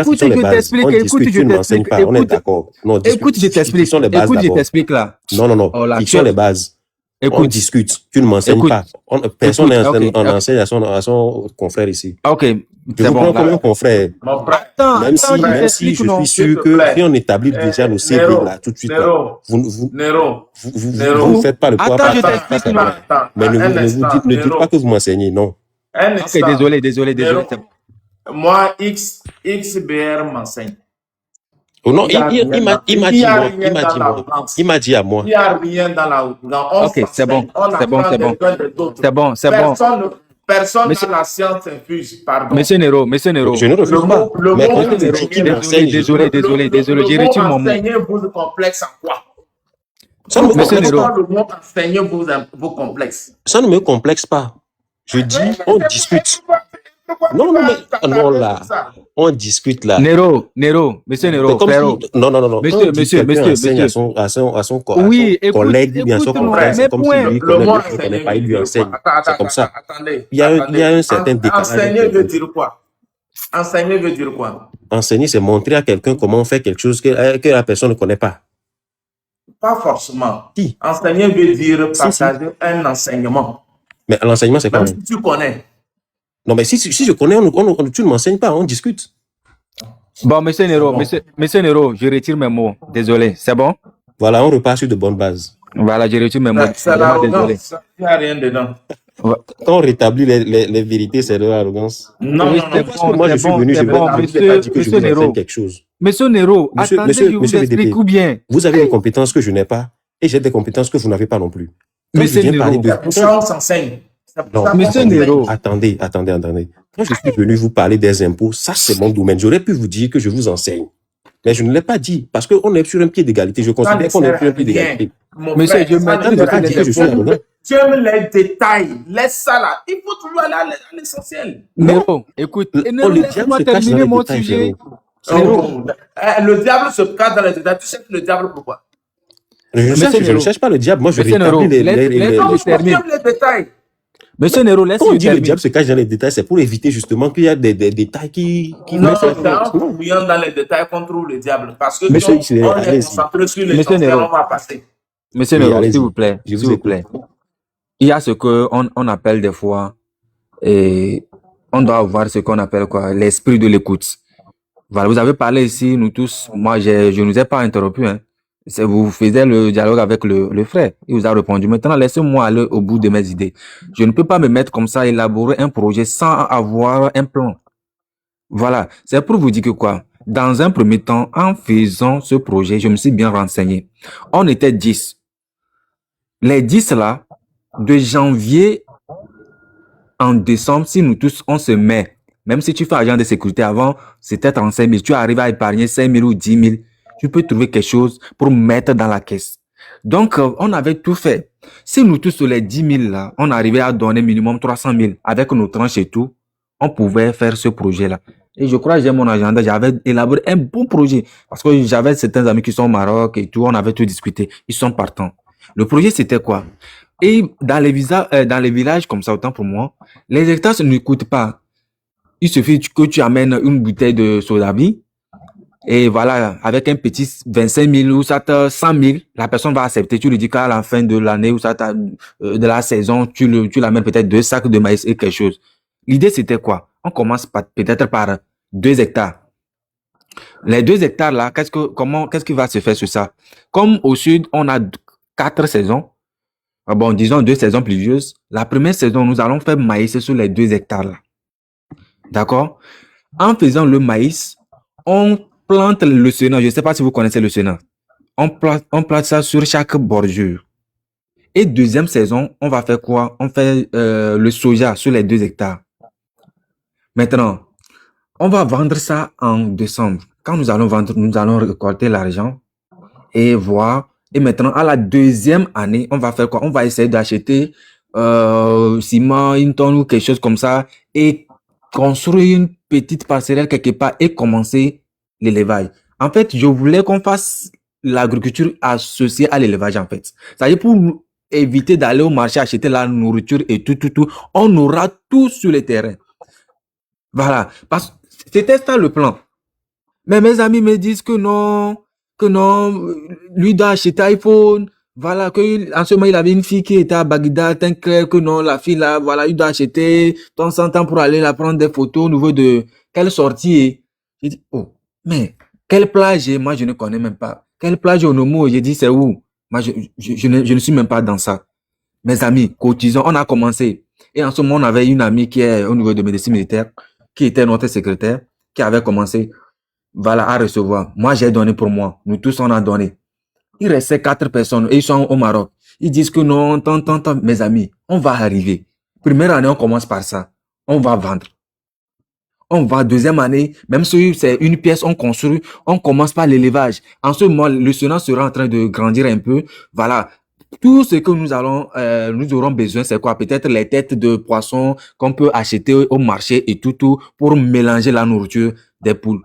Écoute, ce sont les je bases. t'explique, On écoute, discute, je tu ne m'enseignes t'explique. pas. On est Écoute, d'accord. Non, écoute, je t'explique. Fixons les bases Écoute, je d'abord. t'explique là. Non. Oh là, Fixons les bases. On Écoute, discute. Tu ne m'enseignes écoute, pas. Personne écoute, ok, n'en enseigne à son confrère ici. ok, Je c'est vous bon. prends comme un confrère. Mon frère, Attends, Même si je je t'explique, non. suis sûr S'il te que plaît. si on établit déjà le CV Nero, là, tout de suite, là, Nero, vous Nero, ne faites pas le poids. Attends, je par- t'explique, par- non. attends, Mais ne un instant, vous dites Nero. pas que vous m'enseignez, non. Un Ok, instant. désolé. Nero, c'est bon. moi, XBR m'enseigne. Oh non, Il y a rien il m'a dans- dit, il y a moi, rien dans l'arrogance. il m'a dit à moi. Il n'y a rien dans l'arrogance. On Ok, c'est bon, s'enseigne, on c'est bon, apprend c'est des bon. uns des autres. C'est bon, c'est bon. Personne Monsieur- n'a la science infuse, pardon. Monsieur Nero. Je ne Le refuse pas. mot, le Mais mot quand tu me dis enseigner, qu'il le- m'enseigne, Désolé, j'ai retiré mon mot. enseigner vous complexe en quoi? ça ne me Monsieur complexe Nero. pas. Le mot enseigner vous complexe. Ça ne me complexe pas. Je dis, on discute. Non, là. On discute là. Nero, Monsieur C'est Nero, comme frérot. si, non. Quand Monsieur, on dit quelqu'un monsieur. enseigne à son Oui, écoute, collègue ou bien à son écoute, confrère, c'est mes comme points. si lui Le connaît, mot ne connaît pas, il lui enseigne. C'est comme ça. Attendez. Il y a un certain décalage. Enseigner veut dire quoi? Enseigner veut dire quoi? Enseigner, c'est montrer à quelqu'un comment faire quelque chose que la personne ne connaît pas. Pas forcément. Si. Enseigner veut dire Si. partager un enseignement. Mais l'enseignement, c'est quoi? Même si tu connais. Non, mais si je connais, tu ne m'enseignes pas, on discute. Bon, Monsieur Nero, Bon. Monsieur Nero, je retire mes mots. Désolé, c'est bon? Voilà, on repart sur de bonnes bases. Voilà, je retire mes mots. C'est Vraiment désolé. l'arrogance. Il n'y a rien dedans. Quand on rétablit les vérités, c'est de l'arrogance. Non, Oui, non, c'est non. Parce que moi, je suis bon, venu, c'est je bon, ne vous ai monsieur- pas dit que je monsieur vous enseigne Nero. quelque chose. Monsieur Nero, Monsieur- attendez, monsieur- je vous monsieur explique VDP. ou bien. Vous avez des compétences que je n'ai pas et j'ai des compétences que vous n'avez pas non plus. Quand Monsieur je viens parler Nero. de... Pour ça, on s'enseigne. C'est pour Non, ça qu'on Monsieur s'enseigne. Nero. Attendez. Quand je suis venu vous parler des impôts, ça c'est mon domaine. J'aurais pu vous dire que je vous enseigne. Mais je ne l'ai pas dit parce qu'on est sur un pied d'égalité. Je Ça considère ne qu'on est sert sur un à pied rien. d'égalité. Mon Monsieur, frère, je ça m'attends ne de sert à faire des rien. je suis arrogant. Tu aimes les détails, laisse ça là. Il faut toujours aller à l'essentiel. Nero, écoute, Oh, Nero, le diable laisse-moi se cache dans terminer les mon détails, sujet. frérot. Le diable se cache dans les détails. Tu sais que le diable pourquoi? Je ne Nero. cherche pas le diable. Moi, je Monsieur Nero, rétablis laisse- Non, je parce que tu termine. aimes les détails. Monsieur Nero, laisse Quand on moi dit le terminer. diable se cache dans les détails, c'est pour éviter justement qu'il y a des détails qui Non, mettent c'est en fouillant dans les détails qu'on trouve le diable. Parce que Monsieur nous, X, on est allez-y. concentré sur Monsieur l'essentiel, Nero. on va passer. Monsieur Oui, Nero, allez-y. s'il vous plaît, Je vous s'il vous écoute. plaît. Il y a ce que on appelle des fois, et on doit avoir ce qu'on appelle quoi, l'esprit de l'écoute. Voilà, vous avez parlé ici, nous tous, moi, je ne vous ai pas interrompu, hein. Vous faisiez le dialogue avec le frère. Il vous a répondu. Maintenant, laissez-moi aller au bout de mes idées. Je ne peux pas me mettre comme ça, élaborer un projet sans avoir un plan. Voilà. C'est pour vous dire que quoi? Dans un premier temps, en faisant ce projet, je me suis bien renseigné. On était 10. Les 10 là, de janvier en décembre, si nous tous, on se met, même si tu fais agent de sécurité avant, c'était 35 000, tu arrives à épargner 5 000 ou 10 000, tu peux trouver quelque chose pour mettre dans la caisse. Donc, on avait tout fait. Si nous tous, sur les 10 000 là, on arrivait à donner minimum 300 000 avec nos tranches et tout, on pouvait faire ce projet-là. Et je crois que j'ai mon agenda, j'avais élaboré un bon projet. Parce que j'avais certains amis qui sont au Maroc et tout, on avait tout discuté. Ils sont partants. Le projet, c'était quoi? Et dans les villages comme ça, autant pour moi, les hectares, ça ne coûte pas. Il suffit que tu amènes une bouteille de soda-bi et voilà, avec un petit 25 000 ou 100 000, la personne va accepter. Tu lui dis qu'à la fin de l'année ou de la saison, tu l'amènes peut-être 2 sacs de maïs et quelque chose. L'idée, c'était quoi? On commence peut-être par 2 hectares. Les 2 hectares là, qu'est-ce qui va se faire sur ça? Comme au sud, on a 4 saisons. Bon, disons 2 saisons pluvieuses. La première saison, nous allons faire maïs sur les 2 hectares là. D'accord? En faisant le maïs, on plante le senat. Je ne sais pas si vous connaissez le senat. On plante ça sur chaque bordure. Et deuxième saison, on va faire quoi? On fait le soja sur les 2 hectares. Maintenant, on va vendre ça en décembre. Quand nous allons vendre, nous allons récolter l'argent et voir. Et maintenant, à la deuxième année, on va faire quoi? On va essayer d'acheter ciment, une tonne ou quelque chose comme ça et construire une petite parcelle quelque part et commencer l'élevage. En fait, je voulais qu'on fasse l'agriculture associée à l'élevage, en fait. C'est-à-dire pour éviter d'aller au marché acheter la nourriture et tout. On aura tout sur le terrain. Voilà. Parce que c'était ça le plan. Mais mes amis me disent que non, lui doit acheter iPhone. Voilà, en ce moment, il avait une fille qui était à Bagdad, un clair que non, la fille là, voilà, il doit acheter de temps en temps pour aller la prendre des photos au niveau de quelle sortie est. J'ai dit, oh, mais quelle plage est? Moi, je ne connais même pas. Quelle plage au Nomo? J'ai dit, c'est où? Moi, je ne suis même pas dans ça. Mes amis, cotisons, on a commencé. Et en ce moment, on avait une amie qui est au niveau de médecine militaire, qui était notre secrétaire, qui avait commencé, voilà, à recevoir. Moi, j'ai donné pour moi. Nous tous, on a donné. Il restait 4 personnes et ils sont au Maroc. Ils disent que non, tant, mes amis, on va arriver. Première année, on commence par ça. On va vendre. On va deuxième année, même si c'est une pièce, on construit, on commence par l'élevage. En ce moment, le Sénat sera en train de grandir un peu. Voilà. Tout ce que nous aurons besoin, c'est quoi? Peut-être les têtes de poissons qu'on peut acheter au marché et tout pour mélanger la nourriture des poules.